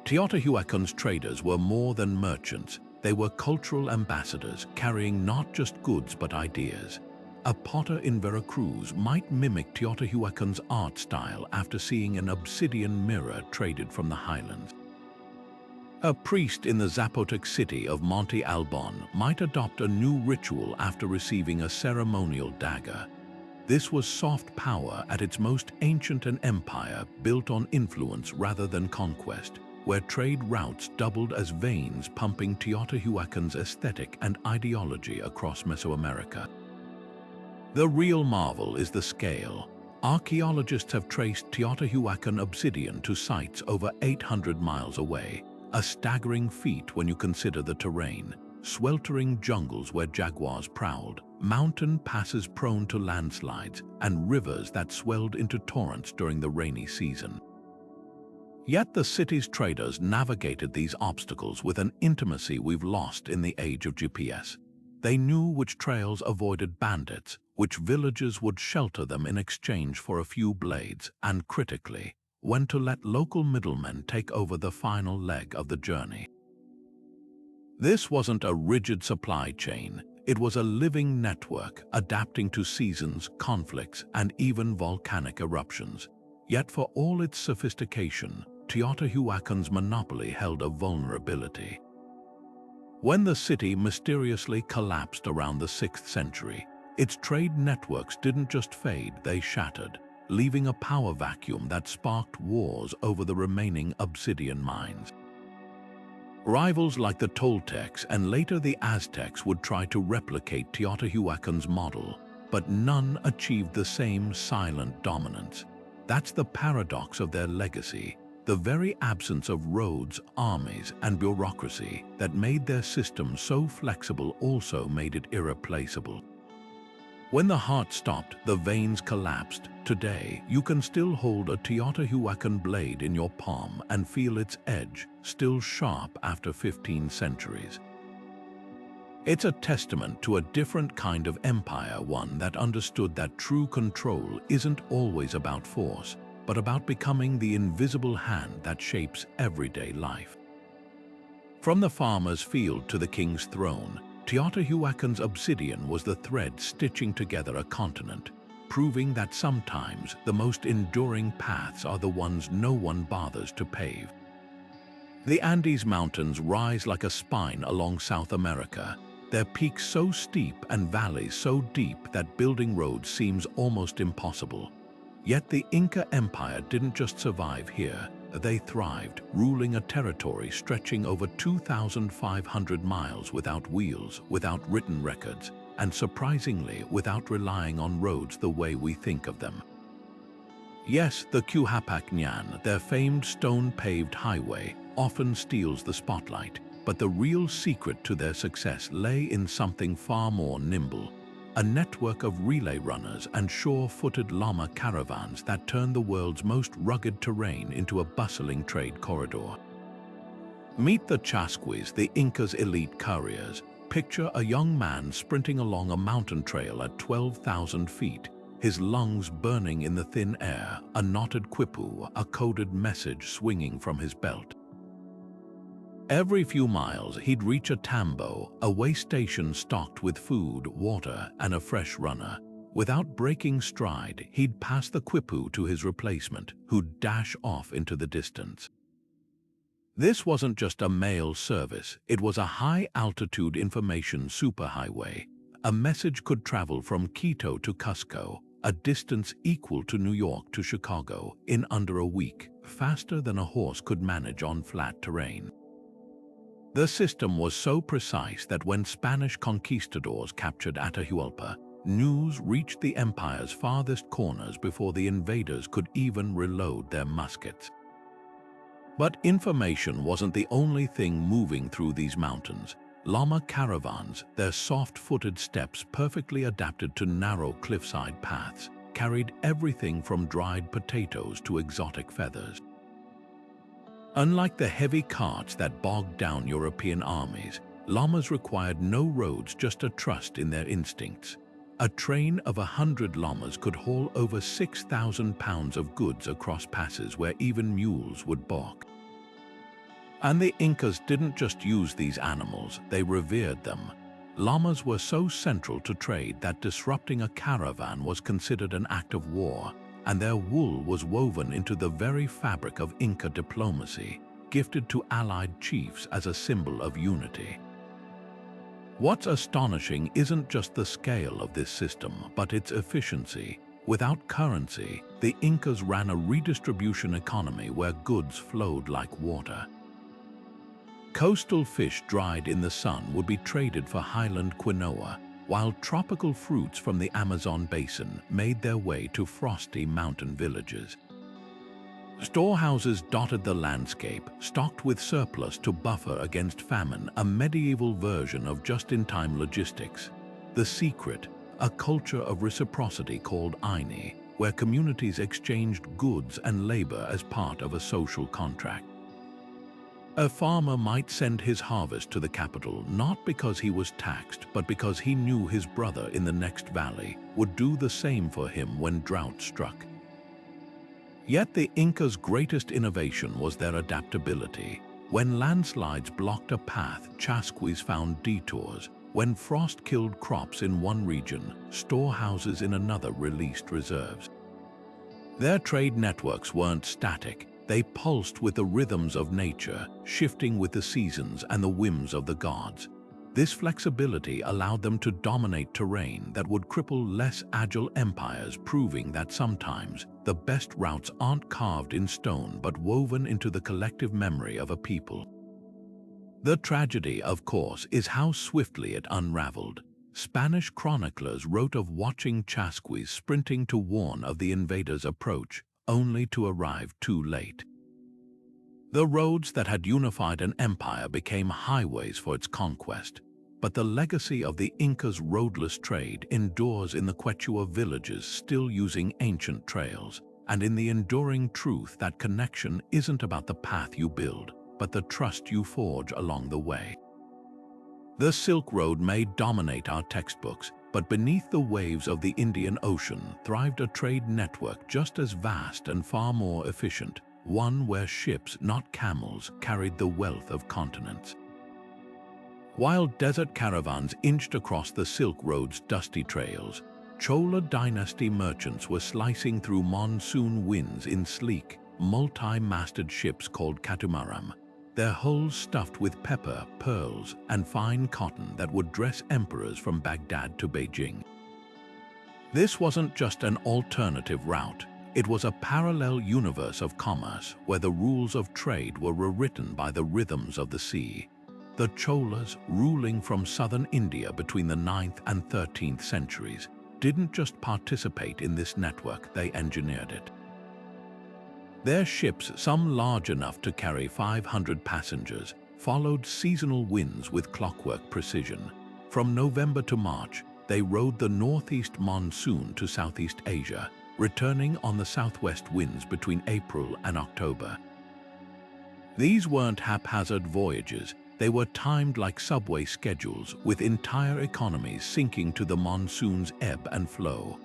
Teotihuacan's traders were more than merchants, they were cultural ambassadors, carrying not just goods but ideas. A potter in Veracruz might mimic Teotihuacan's art style after seeing an obsidian mirror traded from the highlands. A priest in the Zapotec city of Monte Albon might adopt a new ritual after receiving a ceremonial dagger. This was soft power at its most ancient, an empire built on influence rather than conquest, where trade routes doubled as veins pumping Teotihuacan's aesthetic and ideology across Mesoamerica. The real marvel is the scale. Archaeologists have traced Teotihuacan obsidian to sites over 800 miles away, a staggering feat when you consider the terrain. Sweltering jungles where jaguars prowled, mountain passes prone to landslides, and rivers that swelled into torrents during the rainy season. Yet the city's traders navigated these obstacles with an intimacy we've lost in the age of GPS. They knew which trails avoided bandits, which villages would shelter them in exchange for a few blades, and critically, when to let local middlemen take over the final leg of the journey. This wasn't a rigid supply chain, it was a living network adapting to seasons, conflicts, and even volcanic eruptions. Yet for all its sophistication, Teotihuacan's monopoly held a vulnerability. When the city mysteriously collapsed around the 6th century, its trade networks didn't just fade, they shattered, leaving a power vacuum that sparked wars over the remaining obsidian mines. Rivals like the Toltecs and later the Aztecs would try to replicate Teotihuacan's model, but none achieved the same silent dominance. That's the paradox of their legacy. The very absence of roads, armies, and bureaucracy that made their system so flexible also made it irreplaceable. When the heart stopped, the veins collapsed. Today, you can still hold a Teotihuacan blade in your palm and feel its edge, still sharp after 15 centuries. It's a testament to a different kind of empire, one that understood that true control isn't always about force, but about becoming the invisible hand that shapes everyday life. From the farmer's field to the king's throne, Teotihuacan's obsidian was the thread stitching together a continent, proving that sometimes the most enduring paths are the ones no one bothers to pave. The Andes Mountains rise like a spine along South America, their peaks so steep and valleys so deep that building roads seems almost impossible. Yet the Inca Empire didn't just survive here, they thrived, ruling a territory stretching over 2,500 miles without wheels, without written records, and surprisingly without relying on roads the way we think of them. Yes, the Quhapacñan, their famed stone-paved highway, often steals the spotlight, but the real secret to their success lay in something far more nimble, a network of relay runners and sure-footed llama caravans that turned the world's most rugged terrain into a bustling trade corridor. Meet the Chasquis, the Inca's elite couriers. Picture a young man sprinting along a mountain trail at 12,000 feet, his lungs burning in the thin air, a knotted quipu, a coded message swinging from his belt. Every few miles, he'd reach a tambo, a way station stocked with food, water, and a fresh runner. Without breaking stride, he'd pass the quipu to his replacement, who'd dash off into the distance. This wasn't just a mail service, it was a high-altitude information superhighway. A message could travel from Quito to Cusco, a distance equal to New York to Chicago, in under a week, faster than a horse could manage on flat terrain. The system was so precise that when Spanish conquistadors captured Atahualpa, news reached the empire's farthest corners before the invaders could even reload their muskets. But information wasn't the only thing moving through these mountains. Llama caravans, their soft-footed steps perfectly adapted to narrow cliffside paths, carried everything from dried potatoes to exotic feathers. Unlike the heavy carts that bogged down European armies, llamas required no roads, just a trust in their instincts. A train of 100 llamas could haul over 6,000 pounds of goods across passes where even mules would balk. And the Incas didn't just use these animals, they revered them. Llamas were so central to trade that disrupting a caravan was considered an act of war, and their wool was woven into the very fabric of Inca diplomacy, gifted to allied chiefs as a symbol of unity. What's astonishing isn't just the scale of this system, but its efficiency. Without currency, the Incas ran a redistribution economy where goods flowed like water. Coastal fish dried in the sun would be traded for highland quinoa, while tropical fruits from the Amazon basin made their way to frosty mountain villages. Storehouses dotted the landscape, stocked with surplus to buffer against famine, a medieval version of just-in-time logistics. The secret, a culture of reciprocity called Aini, where communities exchanged goods and labor as part of a social contract. A farmer might send his harvest to the capital not because he was taxed, but because he knew his brother in the next valley would do the same for him when drought struck. Yet the Incas' greatest innovation was their adaptability. When landslides blocked a path, Chasquis found detours. When frost killed crops in one region, storehouses in another released reserves. Their trade networks weren't static. They pulsed with the rhythms of nature, shifting with the seasons and the whims of the gods. This flexibility allowed them to dominate terrain that would cripple less agile empires, proving that sometimes the best routes aren't carved in stone but woven into the collective memory of a people. The tragedy, of course, is how swiftly it unraveled. Spanish chroniclers wrote of watching Chasquis sprinting to warn of the invaders' approach, only to arrive too late. The roads that had unified an empire became highways for its conquest, but the legacy of the Incas' roadless trade endures in the Quechua villages still using ancient trails, and in the enduring truth that connection isn't about the path you build, but the trust you forge along the way. The Silk Road may dominate our textbooks, but beneath the waves of the Indian Ocean thrived a trade network just as vast and far more efficient, one where ships, not camels, carried the wealth of continents. While desert caravans inched across the Silk Road's dusty trails, Chola dynasty merchants were slicing through monsoon winds in sleek, multi-masted ships called catamaran. their hulls stuffed with pepper, pearls, and fine cotton that would dress emperors from Baghdad to Beijing. This wasn't just an alternative route. It was a parallel universe of commerce where the rules of trade were rewritten by the rhythms of the sea. The Cholas, ruling from southern India between the 9th and 13th centuries, didn't just participate in this network, they engineered it. Their ships, some large enough to carry 500 passengers, followed seasonal winds with clockwork precision. From November to March, they rode the northeast monsoon to Southeast Asia, returning on the southwest winds between April and October. These weren't haphazard voyages. They were timed like subway schedules, with entire economies sinking to the monsoon's ebb and flow.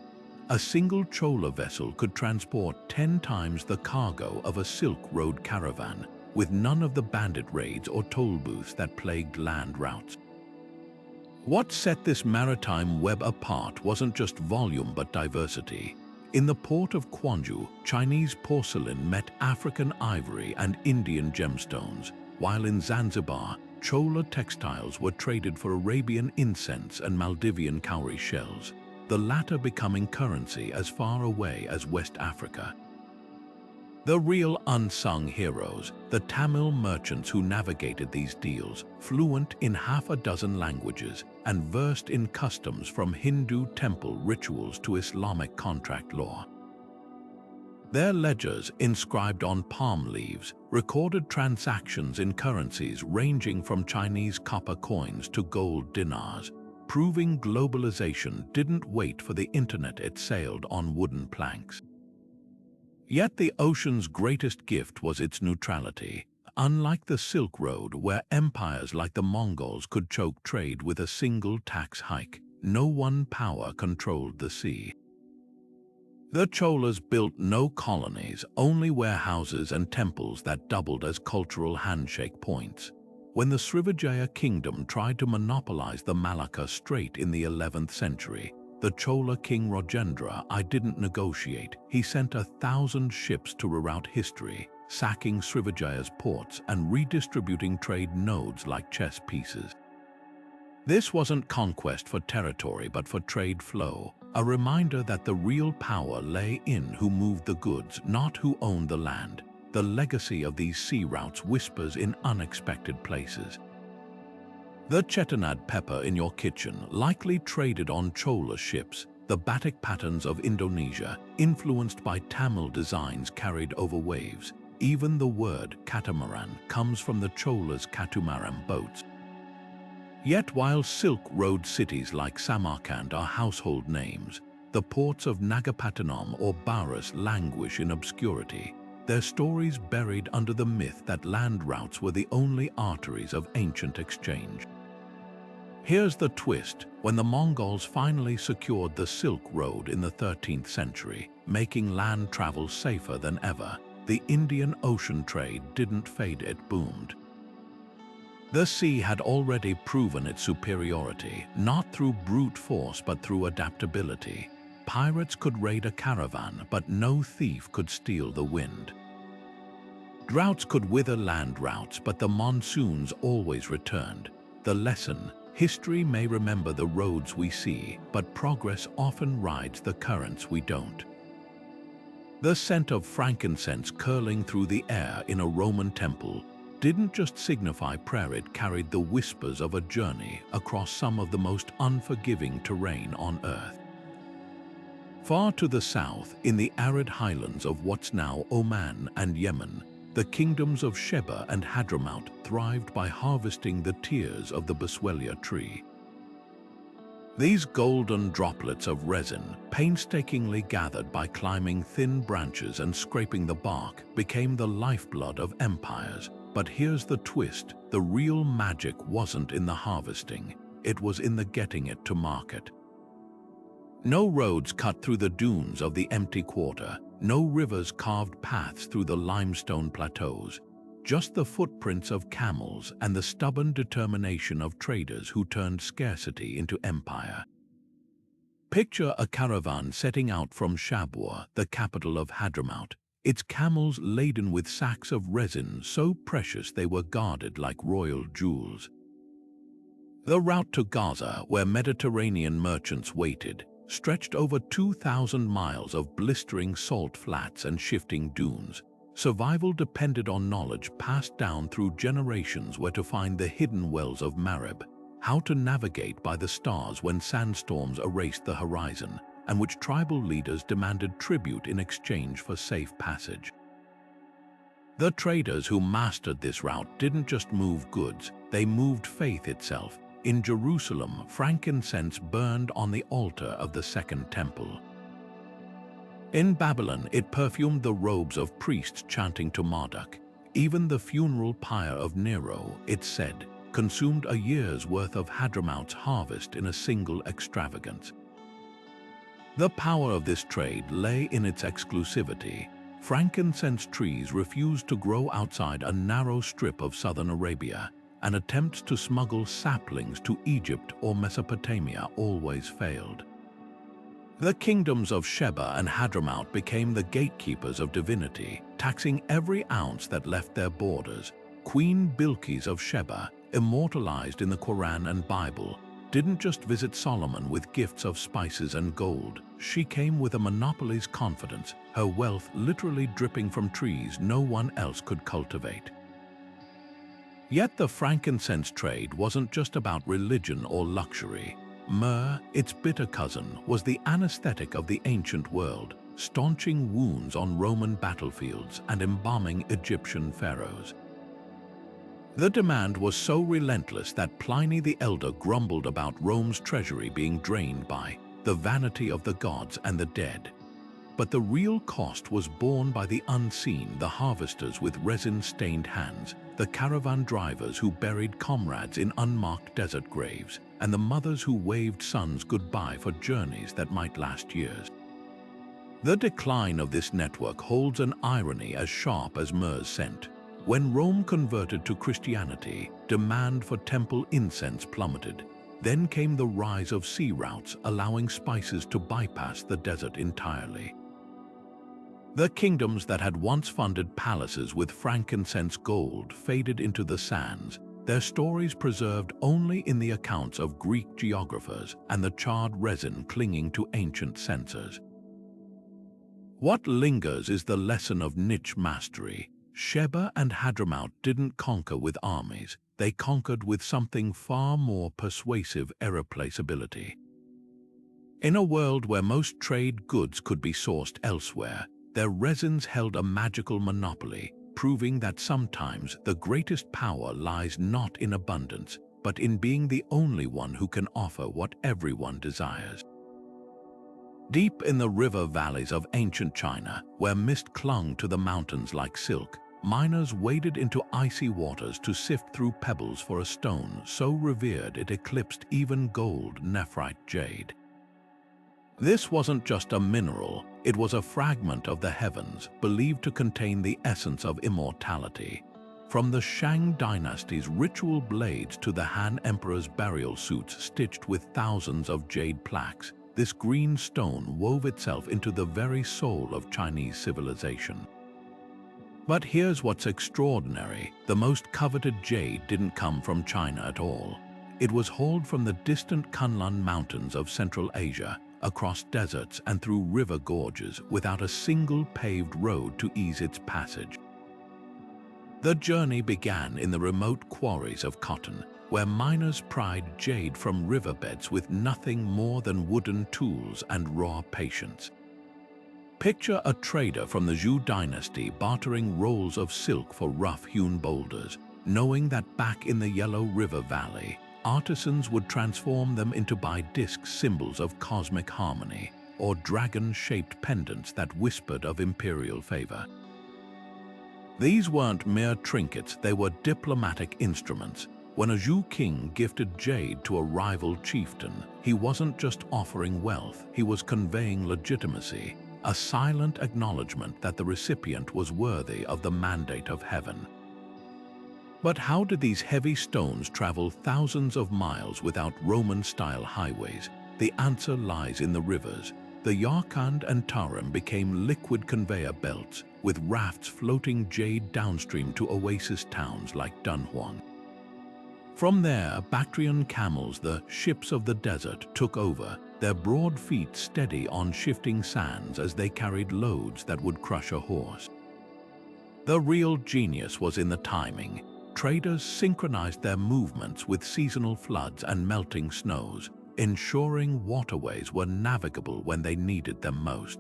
A single Chola vessel could transport 10 times the cargo of a Silk Road caravan, with none of the bandit raids or toll booths that plagued land routes. What set this maritime web apart wasn't just volume but diversity. In the port of Quanju, Chinese porcelain met African ivory and Indian gemstones, while in Zanzibar, Chola textiles were traded for Arabian incense and Maldivian cowrie shells, the latter becoming currency as far away as West Africa. The real unsung heroes, the Tamil merchants who navigated these deals, fluent in half a dozen languages and versed in customs from Hindu temple rituals to Islamic contract law. Their ledgers, inscribed on palm leaves, recorded transactions in currencies ranging from Chinese copper coins to gold dinars, proving globalization didn't wait for the internet, it sailed on wooden planks. Yet the ocean's greatest gift was its neutrality. Unlike the Silk Road, where empires like the Mongols could choke trade with a single tax hike, no one power controlled the sea. The Cholas built no colonies, only warehouses and temples that doubled as cultural handshake points. When the Srivijaya kingdom tried to monopolize the Malacca Strait in the 11th century, the Chola king Rajendra didn't negotiate. He sent 1,000 ships to reroute history, sacking Srivijaya's ports and redistributing trade nodes like chess pieces. This wasn't conquest for territory but for trade flow, a reminder that the real power lay in who moved the goods, not who owned the land. The legacy of these sea routes whispers in unexpected places. The chettinad pepper in your kitchen likely traded on Chola ships, the batik patterns of Indonesia, influenced by Tamil designs carried over waves. Even the word catamaran comes from the Cholas' catamaran boats. Yet while Silk Road cities like Samarkand are household names, the ports of Nagapattinam or Baras languish in obscurity, their stories buried under the myth that land routes were the only arteries of ancient exchange. Here's the twist: when the Mongols finally secured the Silk Road in the 13th century, making land travel safer than ever, the Indian Ocean trade didn't fade, it boomed. The sea had already proven its superiority, not through brute force but through adaptability. Pirates could raid a caravan, but no thief could steal the wind. Droughts could wither land routes, but the monsoons always returned. The lesson: history may remember the roads we see, but progress often rides the currents we don't. The scent of frankincense curling through the air in a Roman temple didn't just signify prayer, it carried the whispers of a journey across some of the most unforgiving terrain on Earth. Far to the south, in the arid highlands of what's now Oman and Yemen, the kingdoms of Sheba and Hadramaut thrived by harvesting the tears of the Boswellia tree. These golden droplets of resin, painstakingly gathered by climbing thin branches and scraping the bark, became the lifeblood of empires. But here's the twist: the real magic wasn't in the harvesting, it was in the getting it to market. No roads cut through the dunes of the empty quarter, no rivers carved paths through the limestone plateaus, just the footprints of camels and the stubborn determination of traders who turned scarcity into empire. Picture a caravan setting out from Shabwa, the capital of Hadramaut. its camels laden with sacks of resin so precious they were guarded like royal jewels. The route to Gaza, where Mediterranean merchants waited, stretched over 2,000 miles of blistering salt flats and shifting dunes. Survival depended on knowledge passed down through generations: where to find the hidden wells of Marib, how to navigate by the stars when sandstorms erased the horizon, and which tribal leaders demanded tribute in exchange for safe passage. The traders who mastered this route didn't just move goods, they moved faith itself. In Jerusalem, frankincense burned on the altar of the Second Temple. In Babylon, it perfumed the robes of priests chanting to Marduk. Even the funeral pyre of Nero, it's said, consumed a year's worth of Hadramaut's harvest in a single extravagance. The power of this trade lay in its exclusivity. Frankincense trees refused to grow outside a narrow strip of southern Arabia, and attempts to smuggle saplings to Egypt or Mesopotamia always failed. The kingdoms of Sheba and Hadramaut became the gatekeepers of divinity, taxing every ounce that left their borders. Queen Bilqis of Sheba, immortalized in the Quran and Bible, didn't just visit Solomon with gifts of spices and gold. She came with a monopoly's confidence, her wealth literally dripping from trees no one else could cultivate. Yet the frankincense trade wasn't just about religion or luxury. Myrrh, its bitter cousin, was the anesthetic of the ancient world, staunching wounds on Roman battlefields and embalming Egyptian pharaohs. The demand was so relentless that Pliny the Elder grumbled about Rome's treasury being drained by the vanity of the gods and the dead. But the real cost was borne by the unseen: the harvesters with resin-stained hands, the caravan drivers who buried comrades in unmarked desert graves, and the mothers who waved sons goodbye for journeys that might last years. The decline of this network holds an irony as sharp as Myrrh's scent. When Rome converted to Christianity, demand for temple incense plummeted. Then came the rise of sea routes, allowing spices to bypass the desert entirely. The kingdoms that had once funded palaces with frankincense gold faded into the sands, their stories preserved only in the accounts of Greek geographers and the charred resin clinging to ancient censers. What lingers is the lesson of niche mastery. Sheba and Hadramaut didn't conquer with armies, they conquered with something far more persuasive: irreplaceability. In a world where most trade goods could be sourced elsewhere, their resins held a magical monopoly, proving that sometimes the greatest power lies not in abundance, but in being the only one who can offer what everyone desires. Deep in the river valleys of ancient China, where mist clung to the mountains like silk, miners waded into icy waters to sift through pebbles for a stone so revered it eclipsed even gold, nephrite, jade. This wasn't just a mineral, it was a fragment of the heavens, believed to contain the essence of immortality. From the Shang dynasty's ritual blades to the Han Emperor's burial suits stitched with thousands of jade plaques, this green stone wove itself into the very soul of Chinese civilization. But here's what's extraordinary: the most coveted jade didn't come from China at all. It was hauled from the distant Kunlun Mountains of Central Asia, across deserts and through river gorges, without a single paved road to ease its passage. The journey began in the remote quarries of cotton, where miners pried jade from riverbeds with nothing more than wooden tools and raw patience. Picture a trader from the Zhou dynasty bartering rolls of silk for rough-hewn boulders, knowing that back in the Yellow River Valley, artisans would transform them into by-disc symbols of cosmic harmony, or dragon-shaped pendants that whispered of imperial favor. These weren't mere trinkets, they were diplomatic instruments. When a Zhou king gifted jade to a rival chieftain, he wasn't just offering wealth, he was conveying legitimacy, a silent acknowledgement that the recipient was worthy of the mandate of heaven. But how did these heavy stones travel thousands of miles without Roman-style highways? The answer lies in the rivers. the Yarkand and Tarim became liquid conveyor belts, with rafts floating jade downstream to oasis towns like Dunhuang. From there, Bactrian camels, the ships of the desert, took over, their broad feet steady on shifting sands as they carried loads that would crush a horse. The real genius was in the timing. Traders synchronized their movements with seasonal floods and melting snows, ensuring waterways were navigable when they needed them most.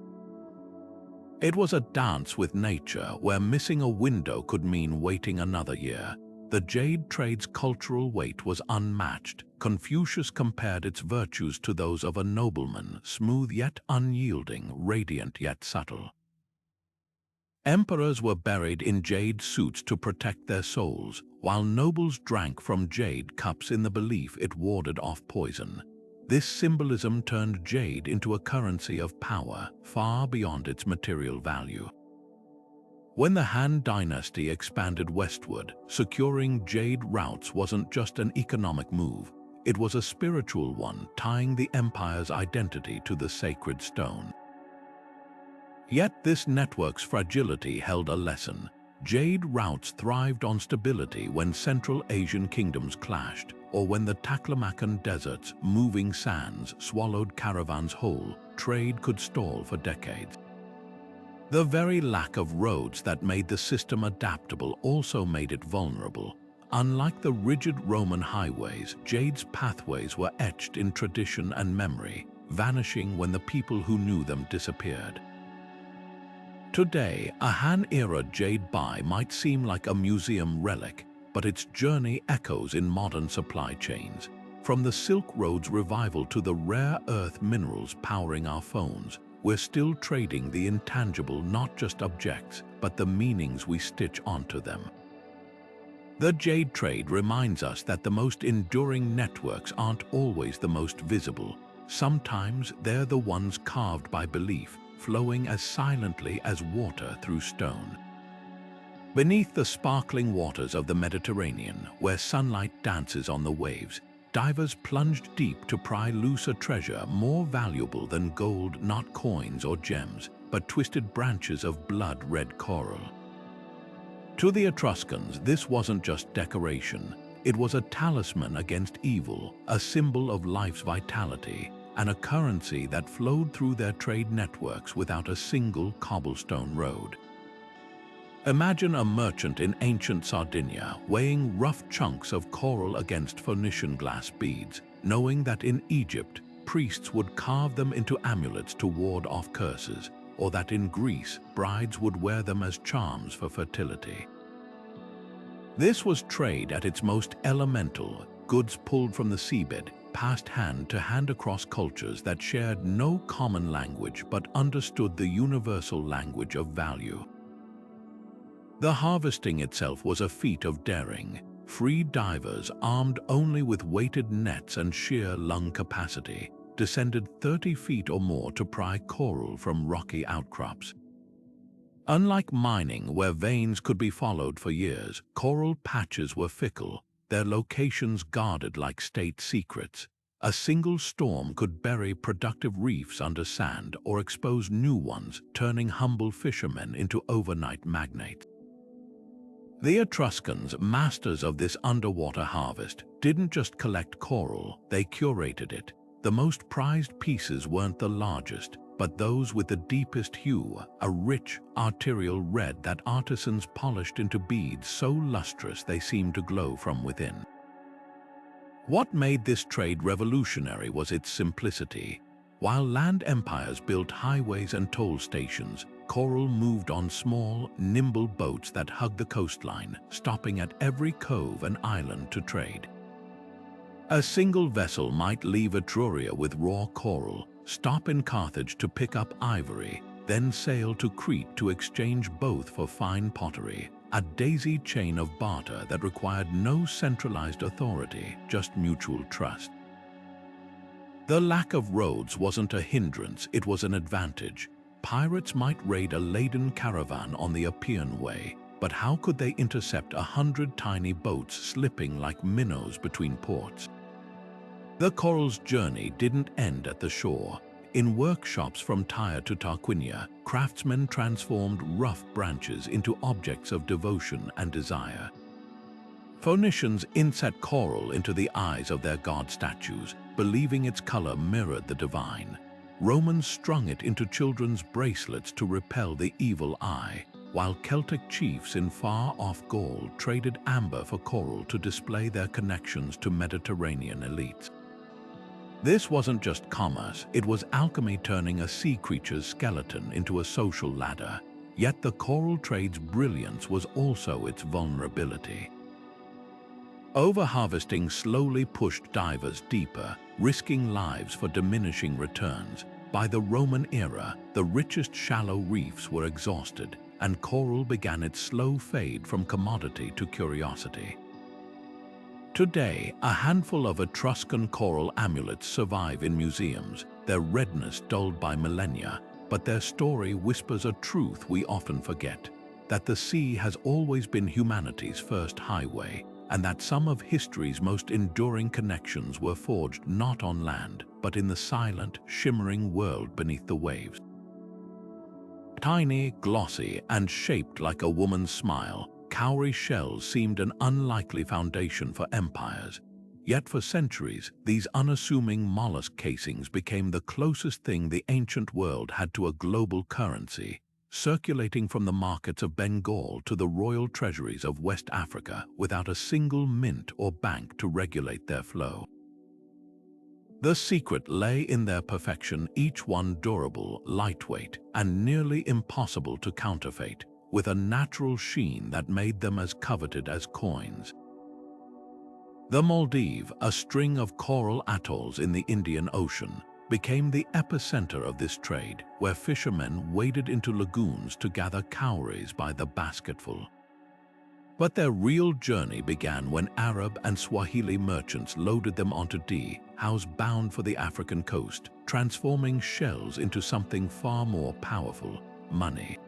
It was a dance with nature where missing a window could mean waiting another year. The jade trade's cultural weight was unmatched. Confucius compared its virtues to those of a nobleman, smooth yet unyielding, radiant yet subtle. Emperors were buried in jade suits to protect their souls, while nobles drank from jade cups in the belief it warded off poison. This symbolism turned jade into a currency of power, far beyond its material value. When the Han dynasty expanded westward, securing jade routes wasn't just an economic move, it was a spiritual one, tying the empire's identity to the sacred stone. Yet this network's fragility held a lesson. Jade routes thrived on stability when Central Asian kingdoms clashed, or when the Taklamakan desert's moving sands swallowed caravans whole. Trade could stall for decades. The very lack of roads that made the system adaptable also made it vulnerable. Unlike the rigid Roman highways, jade's pathways were etched in tradition and memory, vanishing when the people who knew them disappeared. Today, a Han-era jade buy might seem like a museum relic, but its journey echoes in modern supply chains. From the Silk Road's revival to the rare earth minerals powering our phones, we're still trading the intangible, not just objects, but the meanings we stitch onto them. The jade trade reminds us that the most enduring networks aren't always the most visible. Sometimes they're the ones carved by belief, flowing as silently as water through stone. Beneath the sparkling waters of the Mediterranean, where sunlight dances on the waves, divers plunged deep to pry loose a treasure more valuable than gold, not coins or gems, but twisted branches of blood-red coral. To the Etruscans, this wasn't just decoration. It was a talisman against evil, a symbol of life's vitality, and a currency that flowed through their trade networks without a single cobblestone road. Imagine a merchant in ancient Sardinia weighing rough chunks of coral against Phoenician glass beads, knowing that in Egypt, priests would carve them into amulets to ward off curses, or that in Greece, brides would wear them as charms for fertility. This was trade at its most elemental, goods pulled from the seabed, passed hand to hand across cultures that shared no common language but understood the universal language of value. The harvesting itself was a feat of daring. Free divers, armed only with weighted nets and sheer lung capacity, descended 30 feet or more to pry coral from rocky outcrops. Unlike mining, where veins could be followed for years, coral patches were fickle, their locations guarded like state secrets. A single storm could bury productive reefs under sand or expose new ones, turning humble fishermen into overnight magnates. The Etruscans, masters of this underwater harvest, didn't just collect coral, they curated it. The most prized pieces weren't the largest, but those with the deepest hue, a rich, arterial red that artisans polished into beads so lustrous they seemed to glow from within. What made this trade revolutionary was its simplicity. While land empires built highways and toll stations, coral moved on small, nimble boats that hugged the coastline, stopping at every cove and island to trade. A single vessel might leave Etruria with raw coral, stop in Carthage to pick up ivory, then sail to Crete to exchange both for fine pottery, a daisy chain of barter that required no centralized authority, just mutual trust. The lack of roads wasn't a hindrance, it was an advantage. Pirates might raid a laden caravan on the Appian Way, but how could they intercept 100 tiny boats slipping like minnows between ports? The coral's journey didn't end at the shore. In workshops from Tyre to Tarquinia, craftsmen transformed rough branches into objects of devotion and desire. Phoenicians inset coral into the eyes of their god statues, believing its color mirrored the divine. Romans strung it into children's bracelets to repel the evil eye, while Celtic chiefs in far-off Gaul traded amber for coral to display their connections to Mediterranean elites. This wasn't just commerce, it was alchemy turning a sea creature's skeleton into a social ladder. Yet the coral trade's brilliance was also its vulnerability. Overharvesting slowly pushed divers deeper, risking lives for diminishing returns. By the Roman era, the richest shallow reefs were exhausted, and coral began its slow fade from commodity to curiosity. Today, a handful of Etruscan coral amulets survive in museums, their redness dulled by millennia, but their story whispers a truth we often forget, that the sea has always been humanity's first highway, and that some of history's most enduring connections were forged not on land, but in the silent, shimmering world beneath the waves. Tiny, glossy, and shaped like a woman's smile, cowrie shells seemed an unlikely foundation for empires. Yet for centuries, these unassuming mollusk casings became the closest thing the ancient world had to a global currency, circulating from the markets of Bengal to the royal treasuries of West Africa without a single mint or bank to regulate their flow. The secret lay in their perfection, each one durable, lightweight, and nearly impossible to counterfeit, with a natural sheen that made them as coveted as coins. The Maldives, a string of coral atolls in the Indian Ocean, became the epicenter of this trade, where fishermen waded into lagoons to gather cowries by the basketful. But their real journey began when Arab and Swahili merchants loaded them onto dhows bound for the African coast, transforming shells into something far more powerful: money.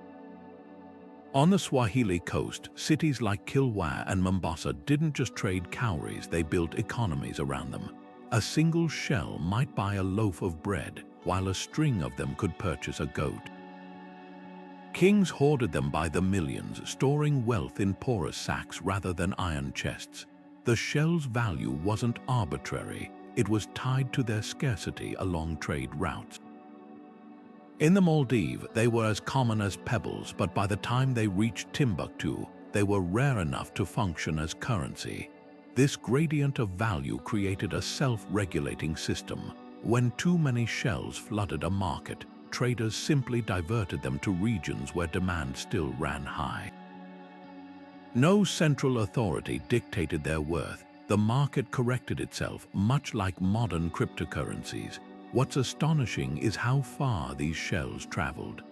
On the Swahili coast, cities like Kilwa and Mombasa didn't just trade cowries, they built economies around them. A single shell might buy a loaf of bread, while a string of them could purchase a goat. Kings hoarded them by the millions, storing wealth in porous sacks rather than iron chests. The shell's value wasn't arbitrary, it was tied to their scarcity along trade routes. In the Maldives, they were as common as pebbles, but by the time they reached Timbuktu, they were rare enough to function as currency. This gradient of value created a self-regulating system. When too many shells flooded a market, traders simply diverted them to regions where demand still ran high. No central authority dictated their worth. The market corrected itself, much like modern cryptocurrencies. What's astonishing is how far these shells traveled.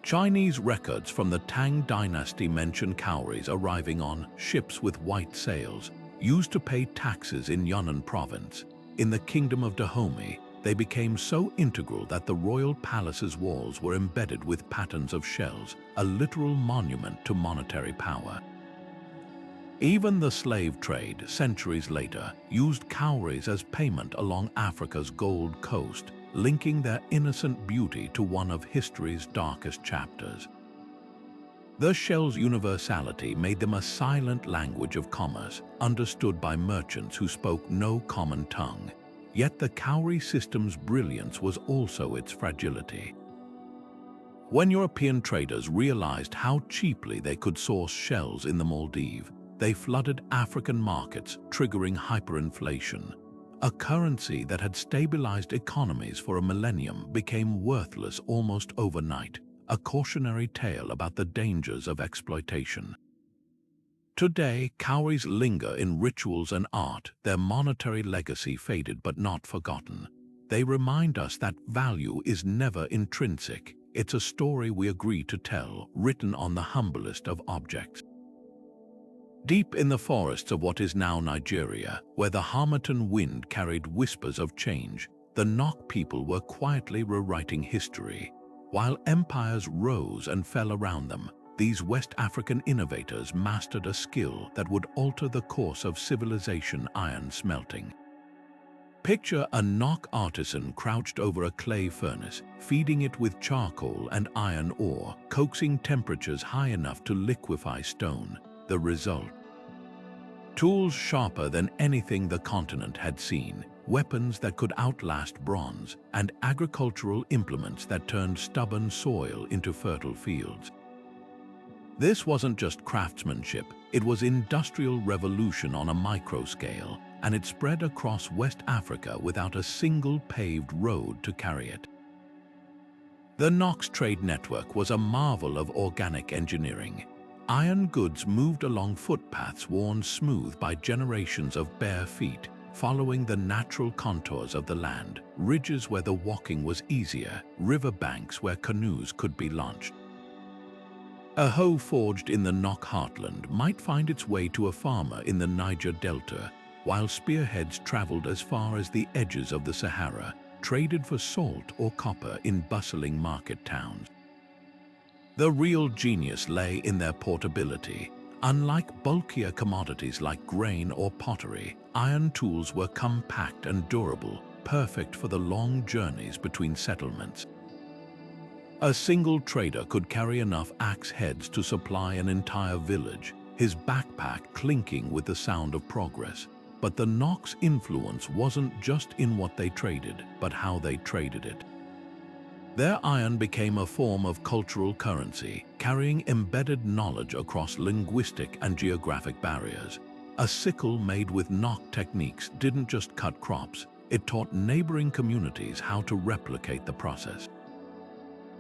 Chinese records from the Tang dynasty mention cowries arriving on ships with white sails, used to pay taxes in Yunnan province. In the kingdom of Dahomey, they became so integral that the royal palace's walls were embedded with patterns of shells, a literal monument to monetary power. Even the slave trade, centuries later, used cowries as payment along Africa's Gold Coast, linking their innocent beauty to one of history's darkest chapters. The shell's universality made them a silent language of commerce, understood by merchants who spoke no common tongue. Yet the cowrie system's brilliance was also its fragility. When European traders realized how cheaply they could source shells in the Maldives, they flooded African markets, triggering hyperinflation. A currency that had stabilized economies for a millennium became worthless almost overnight, a cautionary tale about the dangers of exploitation. Today, cowries linger in rituals and art, their monetary legacy faded but not forgotten. They remind us that value is never intrinsic. It's a story we agree to tell, written on the humblest of objects. Deep in the forests of what is now Nigeria, where the Harmattan wind carried whispers of change, the Nok people were quietly rewriting history. While empires rose and fell around them, these West African innovators mastered a skill that would alter the course of civilization: iron smelting. Picture a Nok artisan crouched over a clay furnace, feeding it with charcoal and iron ore, coaxing temperatures high enough to liquefy stone. The result: tools sharper than anything the continent had seen, weapons that could outlast bronze, and agricultural implements that turned stubborn soil into fertile fields. This wasn't just craftsmanship, it was industrial revolution on a micro scale, and it spread across West Africa without a single paved road to carry it. The Nok's trade network was a marvel of organic engineering. Iron goods moved along footpaths worn smooth by generations of bare feet, following the natural contours of the land, ridges where the walking was easier, riverbanks where canoes could be launched. A hoe forged in the Nok heartland might find its way to a farmer in the Niger Delta, while spearheads traveled as far as the edges of the Sahara, traded for salt or copper in bustling market towns. The real genius lay in their portability. Unlike bulkier commodities like grain or pottery, iron tools were compact and durable, perfect for the long journeys between settlements. A single trader could carry enough axe heads to supply an entire village, his backpack clinking with the sound of progress. But the Nok's influence wasn't just in what they traded, but how they traded it. Their iron became a form of cultural currency, carrying embedded knowledge across linguistic and geographic barriers. A sickle made with Nok techniques didn't just cut crops, it taught neighboring communities how to replicate the process.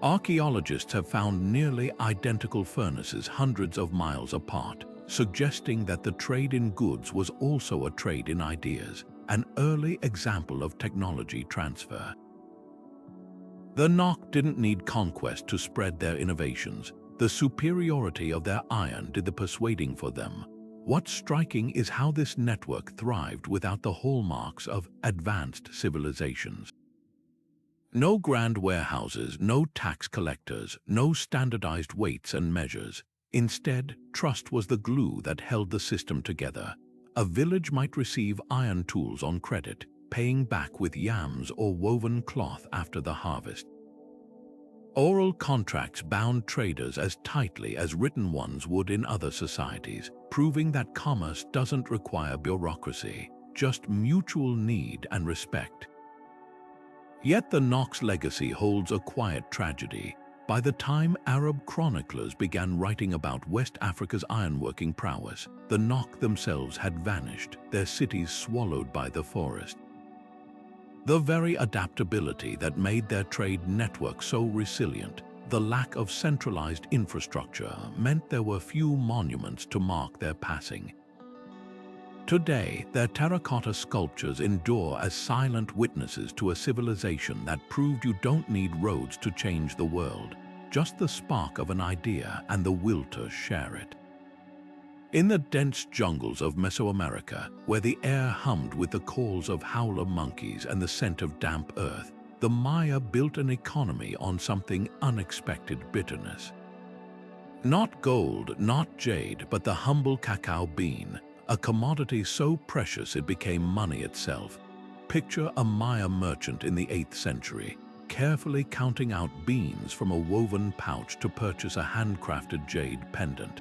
Archaeologists have found nearly identical furnaces hundreds of miles apart, suggesting that the trade in goods was also a trade in ideas, an early example of technology transfer. The Nok didn't need conquest to spread their innovations. The superiority of their iron did the persuading for them. What's striking is how this network thrived without the hallmarks of advanced civilizations. No grand warehouses, no tax collectors, no standardized weights and measures. Instead, trust was the glue that held the system together. A village might receive iron tools on credit, paying back with yams or woven cloth after the harvest. Oral contracts bound traders as tightly as written ones would in other societies, proving that commerce doesn't require bureaucracy, just mutual need and respect. Yet the Nok's legacy holds a quiet tragedy. By the time Arab chroniclers began writing about West Africa's ironworking prowess, the Nok themselves had vanished, their cities swallowed by the forest. The very adaptability that made their trade network so resilient, the lack of centralized infrastructure, meant there were few monuments to mark their passing. Today, their terracotta sculptures endure as silent witnesses to a civilization that proved you don't need roads to change the world, just the spark of an idea and the will to share it. In the dense jungles of Mesoamerica, where the air hummed with the calls of howler monkeys and the scent of damp earth, the Maya built an economy on something unexpected: bitterness. Not gold, not jade, but the humble cacao bean, a commodity so precious it became money itself. Picture a Maya merchant in the 8th century, carefully counting out beans from a woven pouch to purchase a handcrafted jade pendant.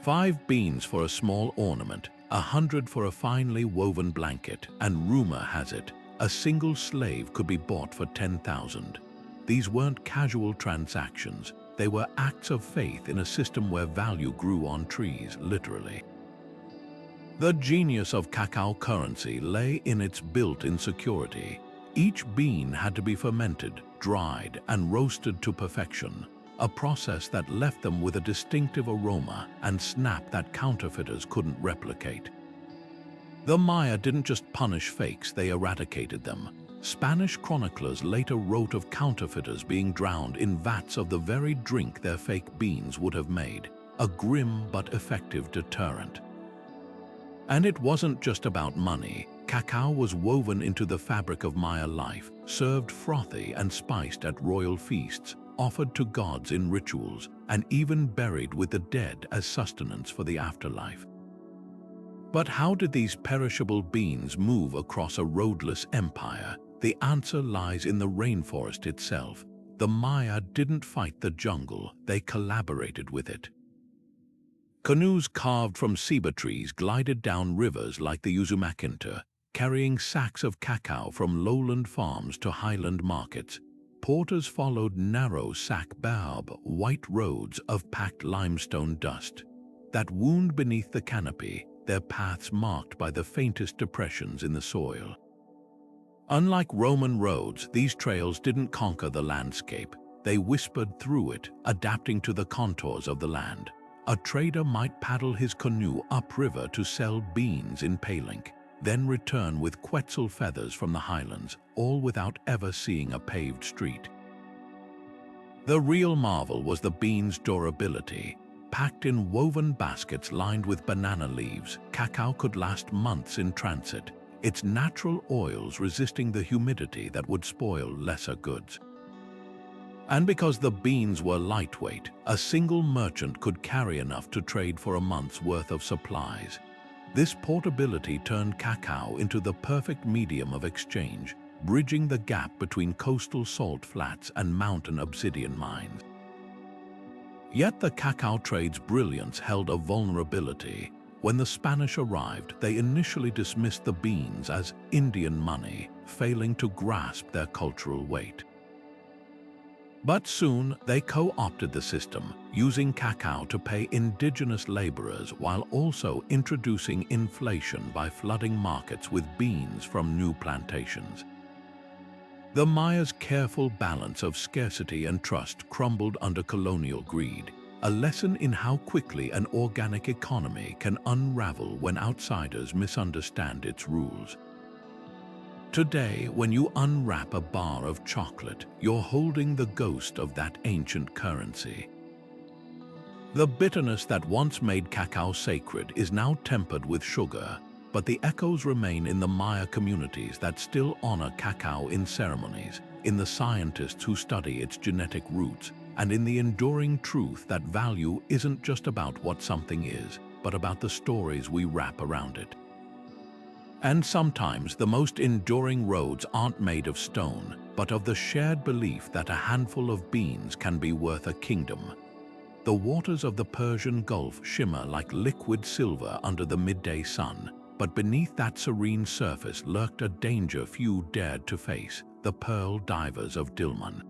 5 beans for a small ornament, 100 for a finely woven blanket, and rumor has it, a single slave could be bought for 10,000. These weren't casual transactions, they were acts of faith in a system where value grew on trees, literally. The genius of cacao currency lay in its built-in security. Each bean had to be fermented, dried, and roasted to perfection, a process that left them with a distinctive aroma and snap that counterfeiters couldn't replicate. The Maya didn't just punish fakes, they eradicated them. Spanish chroniclers later wrote of counterfeiters being drowned in vats of the very drink their fake beans would have made, a grim but effective deterrent. And it wasn't just about money. Cacao was woven into the fabric of Maya life, served frothy and spiced at royal feasts, offered to gods in rituals, and even buried with the dead as sustenance for the afterlife. But how did these perishable beans move across a roadless empire? The answer lies in the rainforest itself. The Maya didn't fight the jungle, they collaborated with it. Canoes carved from ceiba trees glided down rivers like the Usumacinta, carrying sacks of cacao from lowland farms to highland markets. Porters followed narrow sack-baobab white roads of packed limestone dust that wound beneath the canopy, their paths marked by the faintest depressions in the soil. Unlike Roman roads, these trails didn't conquer the landscape. They whispered through it, adapting to the contours of the land. A trader might paddle his canoe upriver to sell beans in Palenque, then return with quetzal feathers from the highlands, all without ever seeing a paved street. The real marvel was the beans' durability. Packed in woven baskets lined with banana leaves, cacao could last months in transit, its natural oils resisting the humidity that would spoil lesser goods. And because the beans were lightweight, a single merchant could carry enough to trade for a month's worth of supplies. This portability turned cacao into the perfect medium of exchange, bridging the gap between coastal salt flats and mountain obsidian mines. Yet the cacao trade's brilliance held a vulnerability. When the Spanish arrived, they initially dismissed the beans as Indian money, failing to grasp their cultural weight. But soon they co-opted the system, using cacao to pay indigenous laborers while also introducing inflation by flooding markets with beans from new plantations. The Maya's careful balance of scarcity and trust crumbled under colonial greed, a lesson in how quickly an organic economy can unravel when outsiders misunderstand its rules. Today, when you unwrap a bar of chocolate, you're holding the ghost of that ancient currency. The bitterness that once made cacao sacred is now tempered with sugar, but the echoes remain in the Maya communities that still honor cacao in ceremonies, in the scientists who study its genetic roots, and in the enduring truth that value isn't just about what something is, but about the stories we wrap around it. And sometimes the most enduring roads aren't made of stone, but of the shared belief that a handful of beans can be worth a kingdom. The waters of the Persian Gulf shimmer like liquid silver under the midday sun, but beneath that serene surface lurked a danger few dared to face, the pearl divers of Dilmun.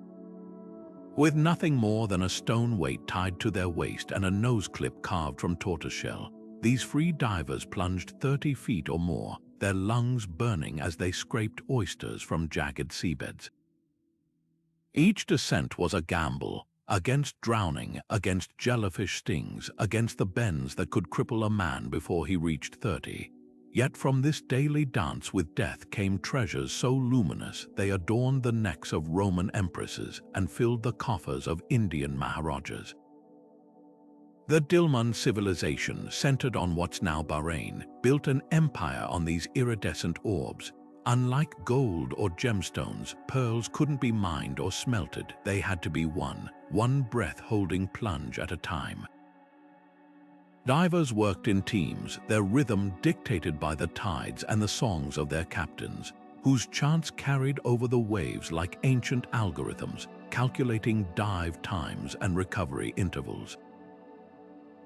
With nothing more than a stone weight tied to their waist and a nose clip carved from tortoiseshell, these free divers plunged 30 feet or more, their lungs burning as they scraped oysters from jagged seabeds. Each descent was a gamble, against drowning, against jellyfish stings, against the bends that could cripple a man before he reached 30. Yet from this daily dance with death came treasures so luminous they adorned the necks of Roman empresses and filled the coffers of Indian maharajas. The Dilmun civilization, centered on what's now Bahrain, built an empire on these iridescent orbs. Unlike gold or gemstones, pearls couldn't be mined or smelted, they had to be won, one breath-holding plunge at a time. Divers worked in teams, their rhythm dictated by the tides and the songs of their captains, whose chants carried over the waves like ancient algorithms, calculating dive times and recovery intervals.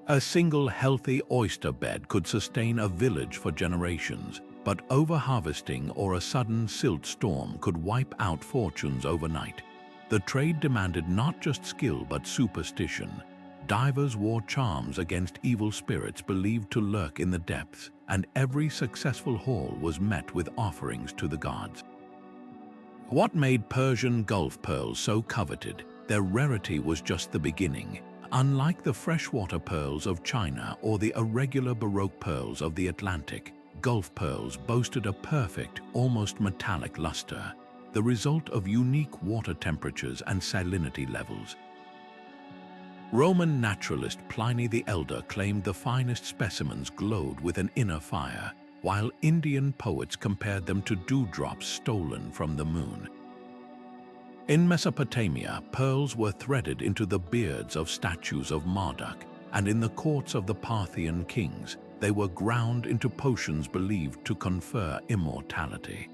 A single healthy oyster bed could sustain a village for generations, but overharvesting or a sudden silt storm could wipe out fortunes overnight. The trade demanded not just skill but superstition. Divers wore charms against evil spirits believed to lurk in the depths, and every successful haul was met with offerings to the gods. What made Persian Gulf pearls so coveted? Their rarity was just the beginning. Unlike the freshwater pearls of China or the irregular Baroque pearls of the Atlantic, Gulf pearls boasted a perfect, almost metallic luster, the result of unique water temperatures and salinity levels. Roman naturalist Pliny the Elder claimed the finest specimens glowed with an inner fire, while Indian poets compared them to dewdrops stolen from the moon. In Mesopotamia, pearls were threaded into the beards of statues of Marduk, and in the courts of the Parthian kings, they were ground into potions believed to confer immortality.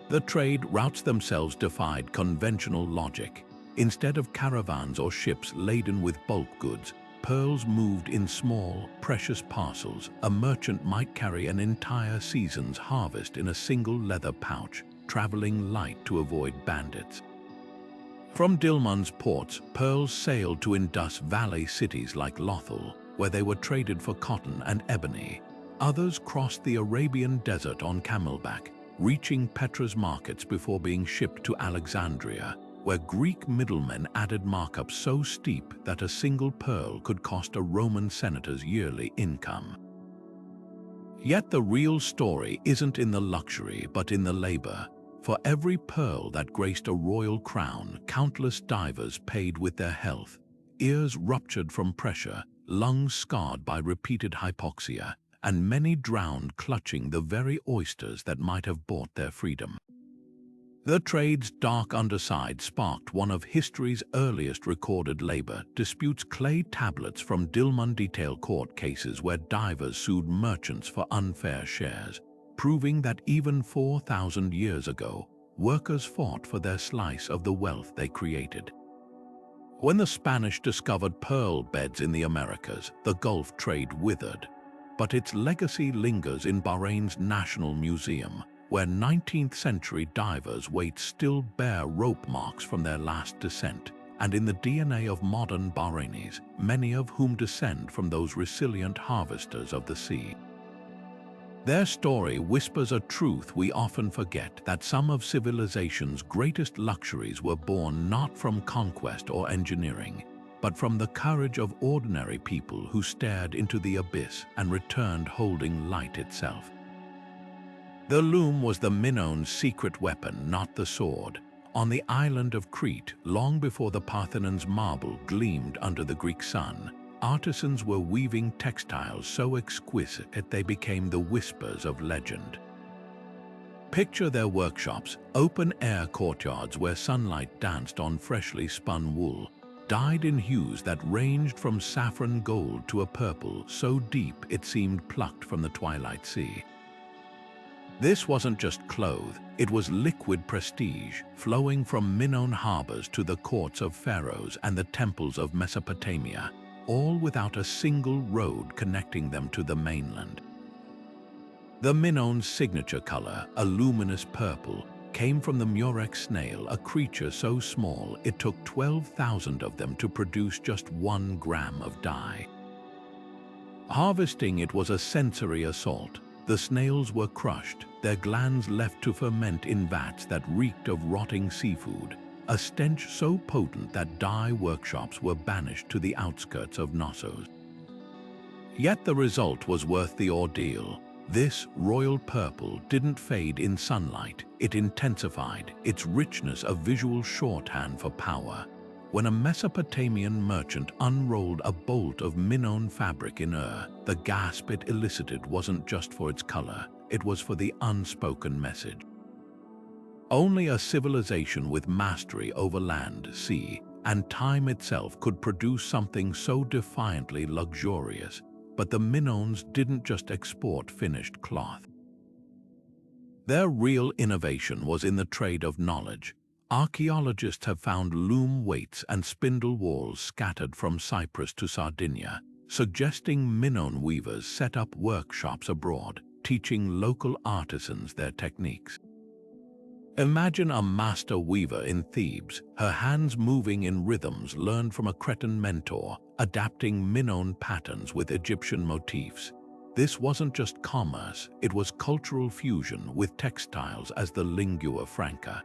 The trade routes themselves defied conventional logic. Instead of caravans or ships laden with bulk goods, pearls moved in small, precious parcels. A merchant might carry an entire season's harvest in a single leather pouch, traveling light to avoid bandits. From Dilmun's ports, pearls sailed to Indus Valley cities like Lothal, where they were traded for cotton and ebony. Others crossed the Arabian desert on camelback, reaching Petra's markets before being shipped to Alexandria, where Greek middlemen added markups so steep that a single pearl could cost a Roman senator's yearly income. Yet the real story isn't in the luxury but in the labor. For every pearl that graced a royal crown, countless divers paid with their health, ears ruptured from pressure, lungs scarred by repeated hypoxia, and many drowned clutching the very oysters that might have bought their freedom. The trade's dark underside sparked one of history's earliest recorded labor disputes. Clay tablets from Dilmun detail court cases where divers sued merchants for unfair shares, proving that even 4,000 years ago, workers fought for their slice of the wealth they created. When the Spanish discovered pearl beds in the Americas, the Gulf trade withered. But its legacy lingers in Bahrain's National Museum, where 19th-century divers' weights still bear rope marks from their last descent, and in the DNA of modern Bahrainis, many of whom descend from those resilient harvesters of the sea. Their story whispers a truth we often forget, that some of civilization's greatest luxuries were born not from conquest or engineering, but from the courage of ordinary people who stared into the abyss and returned holding light itself. The loom was the Minoan's secret weapon, not the sword. On the island of Crete, long before the Parthenon's marble gleamed under the Greek sun, artisans were weaving textiles so exquisite they became the whispers of legend. Picture their workshops, open-air courtyards where sunlight danced on freshly spun wool, dyed in hues that ranged from saffron gold to a purple so deep it seemed plucked from the twilight sea. This wasn't just cloth, it was liquid prestige, flowing from Minoan harbors to the courts of pharaohs and the temples of Mesopotamia, all without a single road connecting them to the mainland. The Minoan's signature color, a luminous purple, came from the murex snail, a creature so small it took 12,000 of them to produce just 1 gram of dye. Harvesting it was a sensory assault. The snails were crushed, their glands left to ferment in vats that reeked of rotting seafood, a stench so potent that dye workshops were banished to the outskirts of Knossos. Yet the result was worth the ordeal. This royal purple didn't fade in sunlight, it intensified, its richness a visual shorthand for power. When a Mesopotamian merchant unrolled a bolt of Minoan fabric in the gasp it elicited wasn't just for its color, it was for the unspoken message. Only a civilization with mastery over land, sea, and time itself could produce something so defiantly luxurious. But the Minoans didn't just export finished cloth. Their real innovation was in the trade of knowledge. Archaeologists have found loom weights and spindle whorls scattered from Cyprus to Sardinia, suggesting Minoan weavers set up workshops abroad, teaching local artisans their techniques. Imagine a master weaver in Thebes, her hands moving in rhythms learned from a Cretan mentor, adapting Minoan patterns with Egyptian motifs. This wasn't just commerce, it was cultural fusion with textiles as the lingua franca.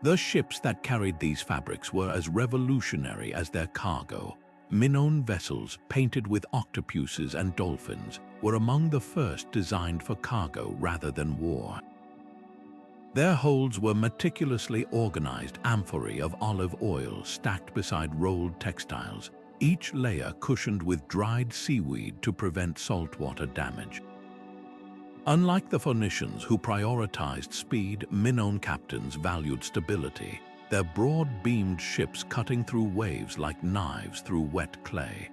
The ships that carried these fabrics were as revolutionary as their cargo. Minoan vessels, painted with octopuses and dolphins, were among the first designed for cargo rather than war. Their holds were meticulously organized amphorae of olive oil stacked beside rolled textiles, each layer cushioned with dried seaweed to prevent saltwater damage. Unlike the Phoenicians, who prioritized speed, Minoan captains valued stability, their broad-beamed ships cutting through waves like knives through wet clay.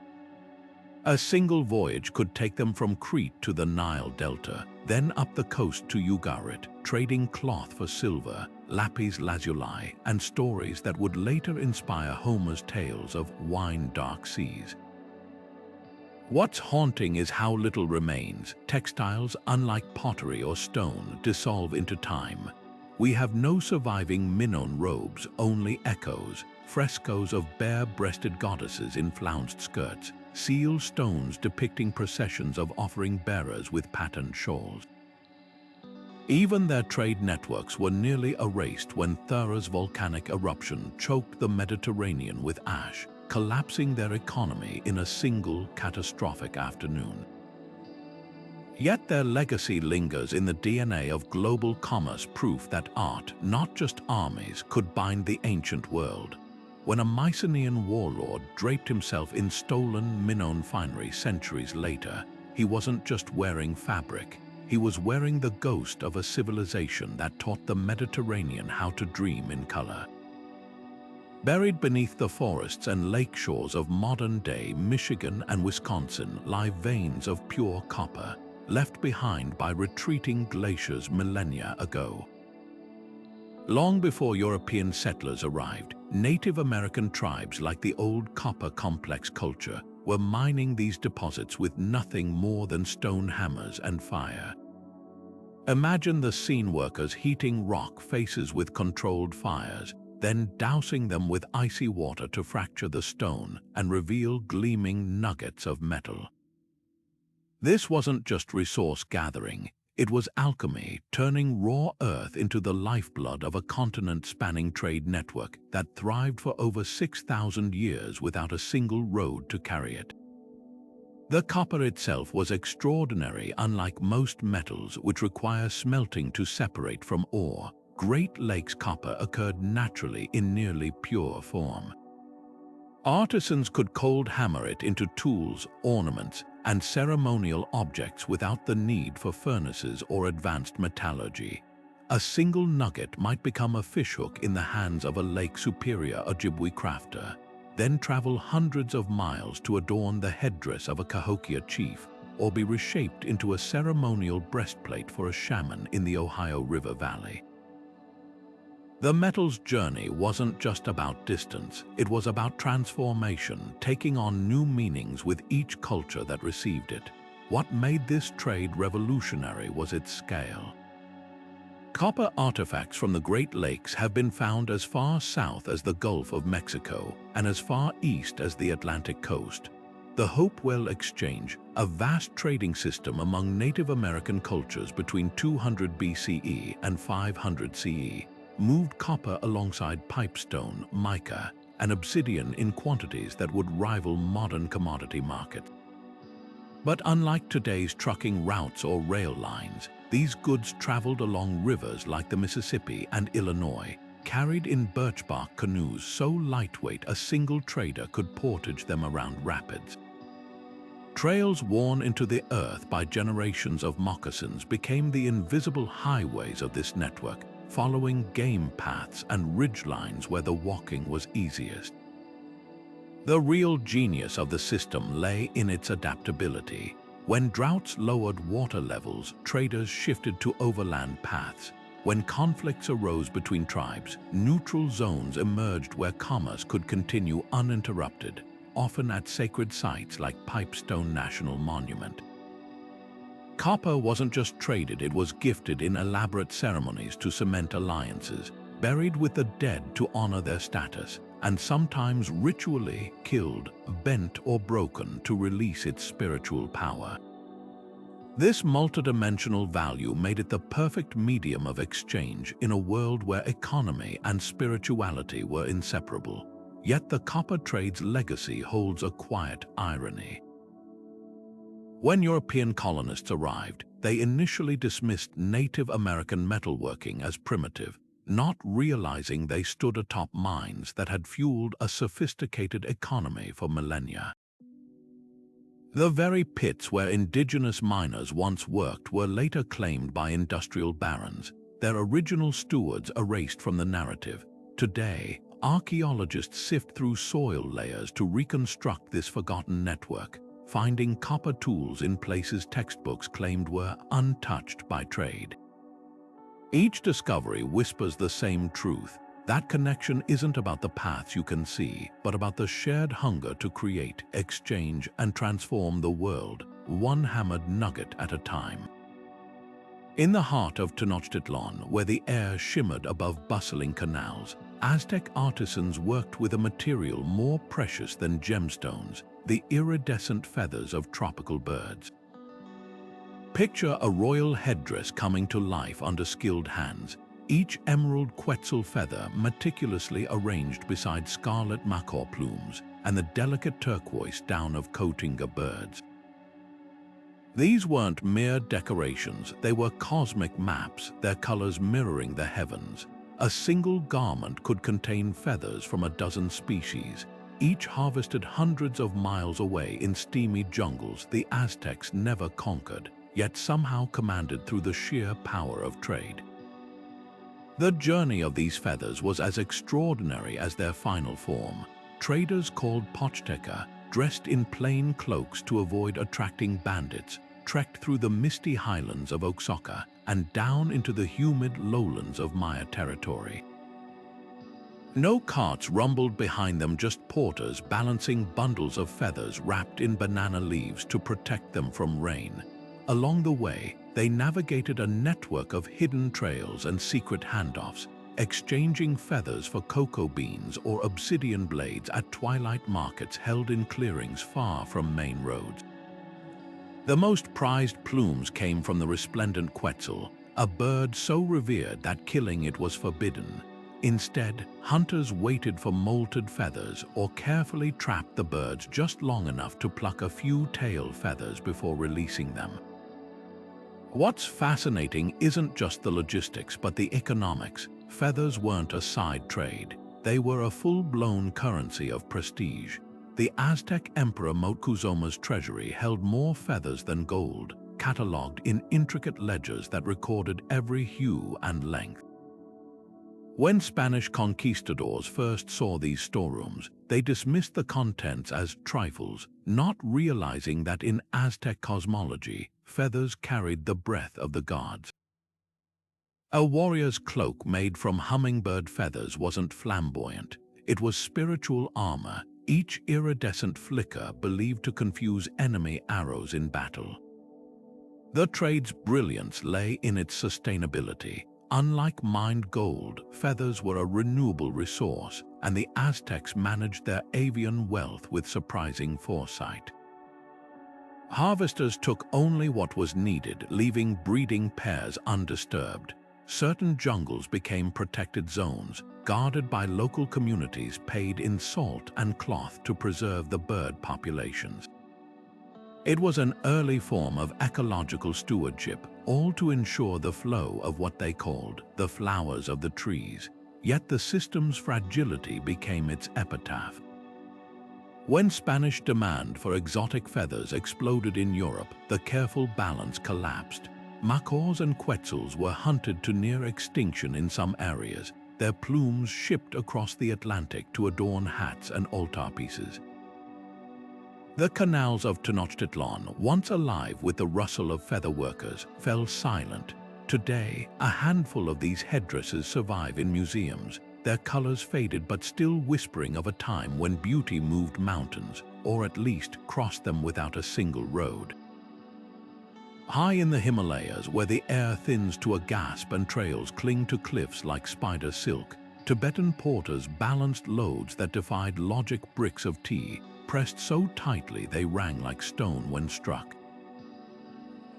A single voyage could take them from Crete to the Nile Delta, then up the coast to Ugarit, trading cloth for silver, Lapis Lazuli, and stories that would later inspire Homer's tales of wine-dark seas. What's haunting is how little remains. Textiles, unlike pottery or stone, dissolve into time. We have no surviving Minoan robes, only echoes, frescoes of bare-breasted goddesses in flounced skirts, seal stones depicting processions of offering bearers with patterned shawls. Even their trade networks were nearly erased when Thera's volcanic eruption choked the Mediterranean with ash, collapsing their economy in a single catastrophic afternoon. Yet their legacy lingers in the DNA of global commerce, proof that art, not just armies, could bind the ancient world. When a Mycenaean warlord draped himself in stolen Minoan finery centuries later, he wasn't just wearing fabric, he was wearing the ghost of a civilization that taught the Mediterranean how to dream in color. Buried beneath the forests and lake shores of modern-day Michigan and Wisconsin lie veins of pure copper, left behind by retreating glaciers millennia ago. Long before European settlers arrived, Native American tribes like the old Copper Complex culture were mining these deposits with nothing more than stone hammers and fire. Imagine the scene: workers heating rock faces with controlled fires, then dousing them with icy water to fracture the stone and reveal gleaming nuggets of metal. This wasn't just resource gathering, it was alchemy, turning raw earth into the lifeblood of a continent-spanning trade network that thrived for over 6,000 years without a single road to carry it. The copper itself was extraordinary. Unlike most metals, which require smelting to separate from ore, Great Lakes copper occurred naturally in nearly pure form. Artisans could cold hammer it into tools, ornaments, and ceremonial objects without the need for furnaces or advanced metallurgy. A single nugget might become a fishhook in the hands of a Lake Superior Ojibwe crafter, then travel hundreds of miles to adorn the headdress of a Cahokia chief, or be reshaped into a ceremonial breastplate for a shaman in the Ohio River Valley. The metal's journey wasn't just about distance, it was about transformation, taking on new meanings with each culture that received it. What made this trade revolutionary was its scale. Copper artifacts from the Great Lakes have been found as far south as the Gulf of Mexico and as far east as the Atlantic coast. The Hopewell Exchange, a vast trading system among Native American cultures between 200 BCE and 500 CE, moved copper alongside pipestone, mica, and obsidian in quantities that would rival modern commodity markets. But unlike today's trucking routes or rail lines, these goods traveled along rivers like the Mississippi and Illinois, carried in birchbark canoes so lightweight a single trader could portage them around rapids. Trails worn into the earth by generations of moccasins became the invisible highways of this network, following game paths and ridgelines where the walking was easiest. The real genius of the system lay in its adaptability. When droughts lowered water levels, traders shifted to overland paths. When conflicts arose between tribes, neutral zones emerged where commerce could continue uninterrupted, often at sacred sites like Pipestone National Monument. Copper wasn't just traded, it was gifted in elaborate ceremonies to cement alliances, buried with the dead to honor their status, and sometimes ritually killed, bent or broken to release its spiritual power. This multidimensional value made it the perfect medium of exchange in a world where economy and spirituality were inseparable. Yet the copper trade's legacy holds a quiet irony. When European colonists arrived, they initially dismissed Native American metalworking as primitive, not realizing they stood atop mines that had fueled a sophisticated economy for millennia. The very pits where indigenous miners once worked were later claimed by industrial barons, their original stewards erased from the narrative. Today, archaeologists sift through soil layers to reconstruct this forgotten network, finding copper tools in places textbooks claimed were untouched by trade. Each discovery whispers the same truth: that connection isn't about the paths you can see, but about the shared hunger to create, exchange, and transform the world, one hammered nugget at a time. In the heart of Tenochtitlan, where the air shimmered above bustling canals, Aztec artisans worked with a material more precious than gemstones: the iridescent feathers of tropical birds. Picture a royal headdress coming to life under skilled hands, each emerald quetzal feather meticulously arranged beside scarlet macaw plumes and the delicate turquoise down of Cotinga birds. These weren't mere decorations, they were cosmic maps, their colors mirroring the heavens. A single garment could contain feathers from a dozen species, each harvested hundreds of miles away in steamy jungles the Aztecs never conquered, yet somehow commanded through the sheer power of trade. The journey of these feathers was as extraordinary as their final form. Traders called Pochteca, dressed in plain cloaks to avoid attracting bandits, trekked through the misty highlands of Oaxaca and down into the humid lowlands of Maya territory. No carts rumbled behind them, just porters balancing bundles of feathers wrapped in banana leaves to protect them from rain. Along the way, they navigated a network of hidden trails and secret handoffs, exchanging feathers for cocoa beans or obsidian blades at twilight markets held in clearings far from main roads. The most prized plumes came from the resplendent quetzal, a bird so revered that killing it was forbidden. Instead, hunters waited for molted feathers or carefully trapped the birds just long enough to pluck a few tail feathers before releasing them. What's fascinating isn't just the logistics, but the economics. Feathers weren't a side trade. They were a full-blown currency of prestige. The Aztec Emperor Moctezuma's treasury held more feathers than gold, catalogued in intricate ledgers that recorded every hue and length. When Spanish conquistadors first saw these storerooms, they dismissed the contents as trifles, not realizing that in Aztec cosmology, feathers carried the breath of the gods. A warrior's cloak made from hummingbird feathers wasn't flamboyant. It was spiritual armor, each iridescent flicker believed to confuse enemy arrows in battle. The trade's brilliance lay in its sustainability. Unlike mined gold, feathers were a renewable resource, and the Aztecs managed their avian wealth with surprising foresight. Harvesters took only what was needed, leaving breeding pairs undisturbed. Certain jungles became protected zones, guarded by local communities paid in salt and cloth to preserve the bird populations. It was an early form of ecological stewardship, all to ensure the flow of what they called the flowers of the trees, yet the system's fragility became its epitaph. When Spanish demand for exotic feathers exploded in Europe, the careful balance collapsed. Macaws and quetzals were hunted to near extinction in some areas, their plumes shipped across the Atlantic to adorn hats and altarpieces. The canals of Tenochtitlan, once alive with the rustle of feather workers, fell silent. Today, a handful of these headdresses survive in museums, their colors faded but still whispering of a time when beauty moved mountains, or at least crossed them without a single road. High in the Himalayas, where the air thins to a gasp and trails cling to cliffs like spider silk, Tibetan porters balanced loads that defied logic: bricks of tea, pressed so tightly they rang like stone when struck.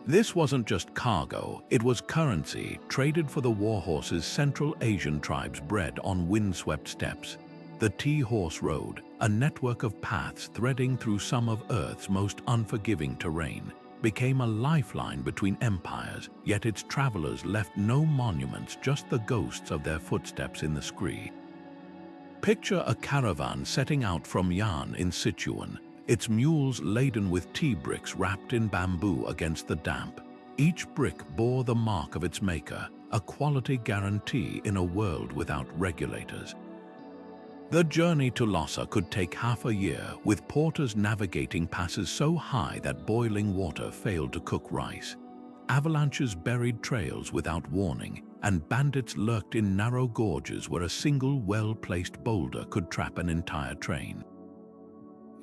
This wasn't just cargo, it was currency traded for the warhorses Central Asian tribes bred on windswept steppes. The tea horse rode, a network of paths threading through some of Earth's most unforgiving terrain, became a lifeline between empires, yet its travelers left no monuments, just the ghosts of their footsteps in the scree. Picture a caravan setting out from Yan in Sichuan, its mules laden with tea bricks wrapped in bamboo against the damp. Each brick bore the mark of its maker, a quality guarantee in a world without regulators. The journey to Lhasa could take half a year, with porters navigating passes so high that boiling water failed to cook rice. Avalanches buried trails without warning, and bandits lurked in narrow gorges where a single well-placed boulder could trap an entire train.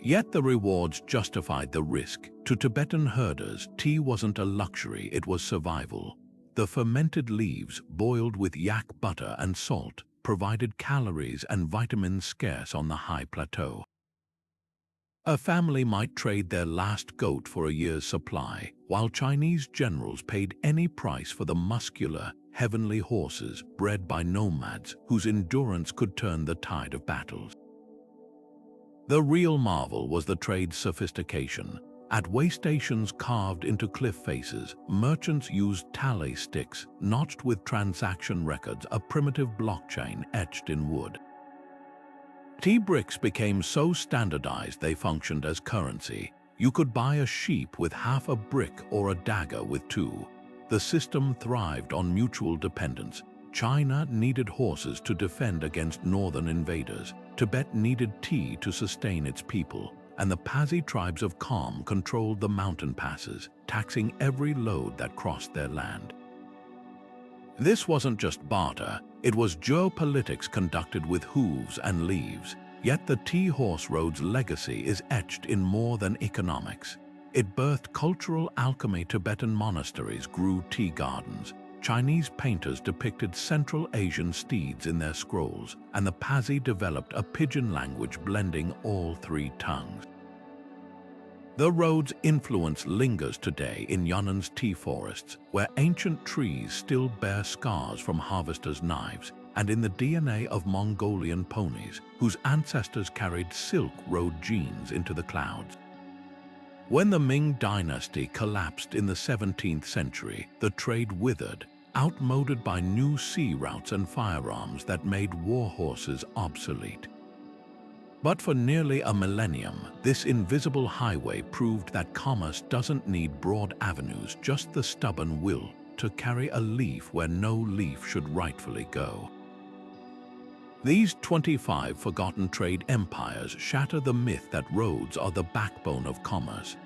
Yet the rewards justified the risk. To Tibetan herders, tea wasn't a luxury, it was survival. The fermented leaves, boiled with yak butter and salt, provided calories and vitamins scarce on the high plateau. A family might trade their last goat for a year's supply, while Chinese generals paid any price for the muscular, heavenly horses bred by nomads whose endurance could turn the tide of battles. The real marvel was the trade's sophistication. At way stations carved into cliff faces, merchants used tally sticks notched with transaction records, a primitive blockchain etched in wood. Tea bricks became so standardized they functioned as currency. You could buy a sheep with half a brick or a dagger with two. The system thrived on mutual dependence. China needed horses to defend against northern invaders. Tibet needed tea to sustain its people. And the Pazi tribes of Khmer controlled the mountain passes, taxing every load that crossed their land. This wasn't just barter, it was geopolitics conducted with hooves and leaves. Yet the tea horse road's legacy is etched in more than economics. It birthed cultural alchemy. Tibetan monasteries grew tea gardens. Chinese painters depicted Central Asian steeds in their scrolls, and the Pazi developed a pidgin language blending all three tongues. The road's influence lingers today in Yunnan's tea forests, where ancient trees still bear scars from harvesters' knives, and in the DNA of Mongolian ponies, whose ancestors carried Silk Road genes into the clouds. When the Ming dynasty collapsed in the 17th century, the trade withered, outmoded by new sea routes and firearms that made war horses obsolete. But for nearly a millennium, this invisible highway proved that commerce doesn't need broad avenues, just the stubborn will to carry a leaf where no leaf should rightfully go. These 25 forgotten trade empires shatter the myth that roads are the backbone of commerce.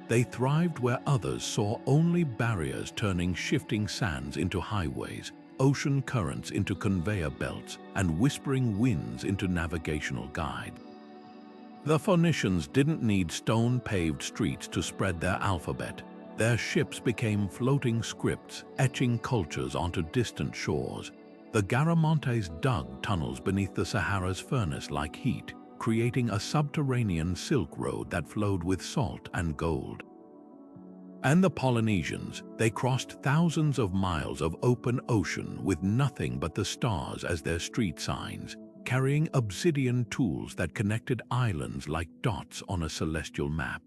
They thrived where others saw only barriers, turning shifting sands into highways, ocean currents into conveyor belts, and whispering winds into navigational guides. The Phoenicians didn't need stone-paved streets to spread their alphabet. Their ships became floating scripts, etching cultures onto distant shores. The Garamantes dug tunnels beneath the Sahara's furnace-like heat, creating a subterranean Silk Road that flowed with salt and gold. And the Polynesians, they crossed thousands of miles of open ocean with nothing but the stars as their street signs, carrying obsidian tools that connected islands like dots on a celestial map.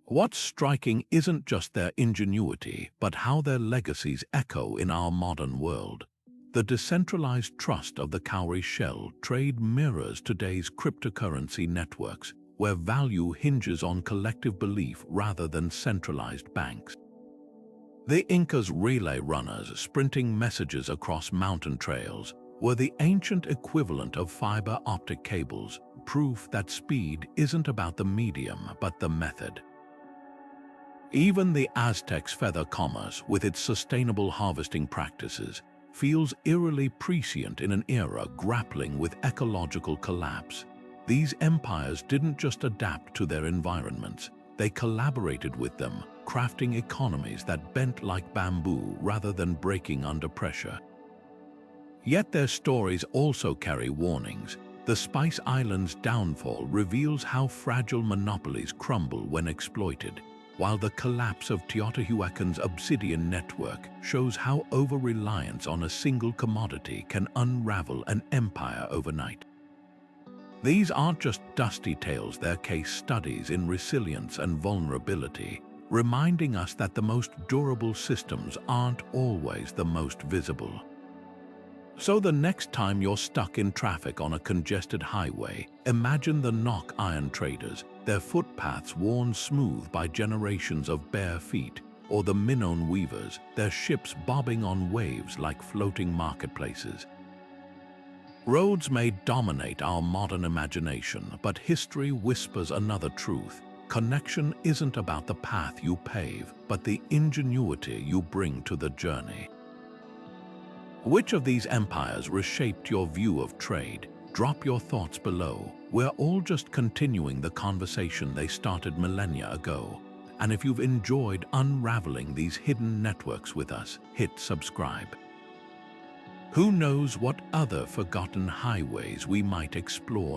What's striking isn't just their ingenuity, but how their legacies echo in our modern world. The decentralized trust of the cowrie shell trade mirrors today's cryptocurrency networks, where value hinges on collective belief rather than centralized banks. The Inca's relay runners sprinting messages across mountain trails were the ancient equivalent of fiber optic cables, proof that speed isn't about the medium but the method. Even the Aztecs' feather commerce, with its sustainable harvesting practices, feels eerily prescient in an era grappling with ecological collapse. These empires didn't just adapt to their environments, they collaborated with them, crafting economies that bent like bamboo rather than breaking under pressure. Yet their stories also carry warnings. The Spice Islands' downfall reveals how fragile monopolies crumble when exploited, while the collapse of Teotihuacan's Obsidian network shows how over-reliance on a single commodity can unravel an empire overnight. These aren't just dusty tales, they're case studies in resilience and vulnerability, reminding us that the most durable systems aren't always the most visible. So the next time you're stuck in traffic on a congested highway, imagine the Nok iron traders, their footpaths worn smooth by generations of bare feet, or the Minoan weavers, their ships bobbing on waves like floating marketplaces. Roads may dominate our modern imagination, but history whispers another truth. Connection isn't about the path you pave, but the ingenuity you bring to the journey. Which of these empires reshaped your view of trade? Drop your thoughts below. We're all just continuing the conversation they started millennia ago. And if you've enjoyed unraveling these hidden networks with us, hit subscribe. Who knows what other forgotten highways we might explore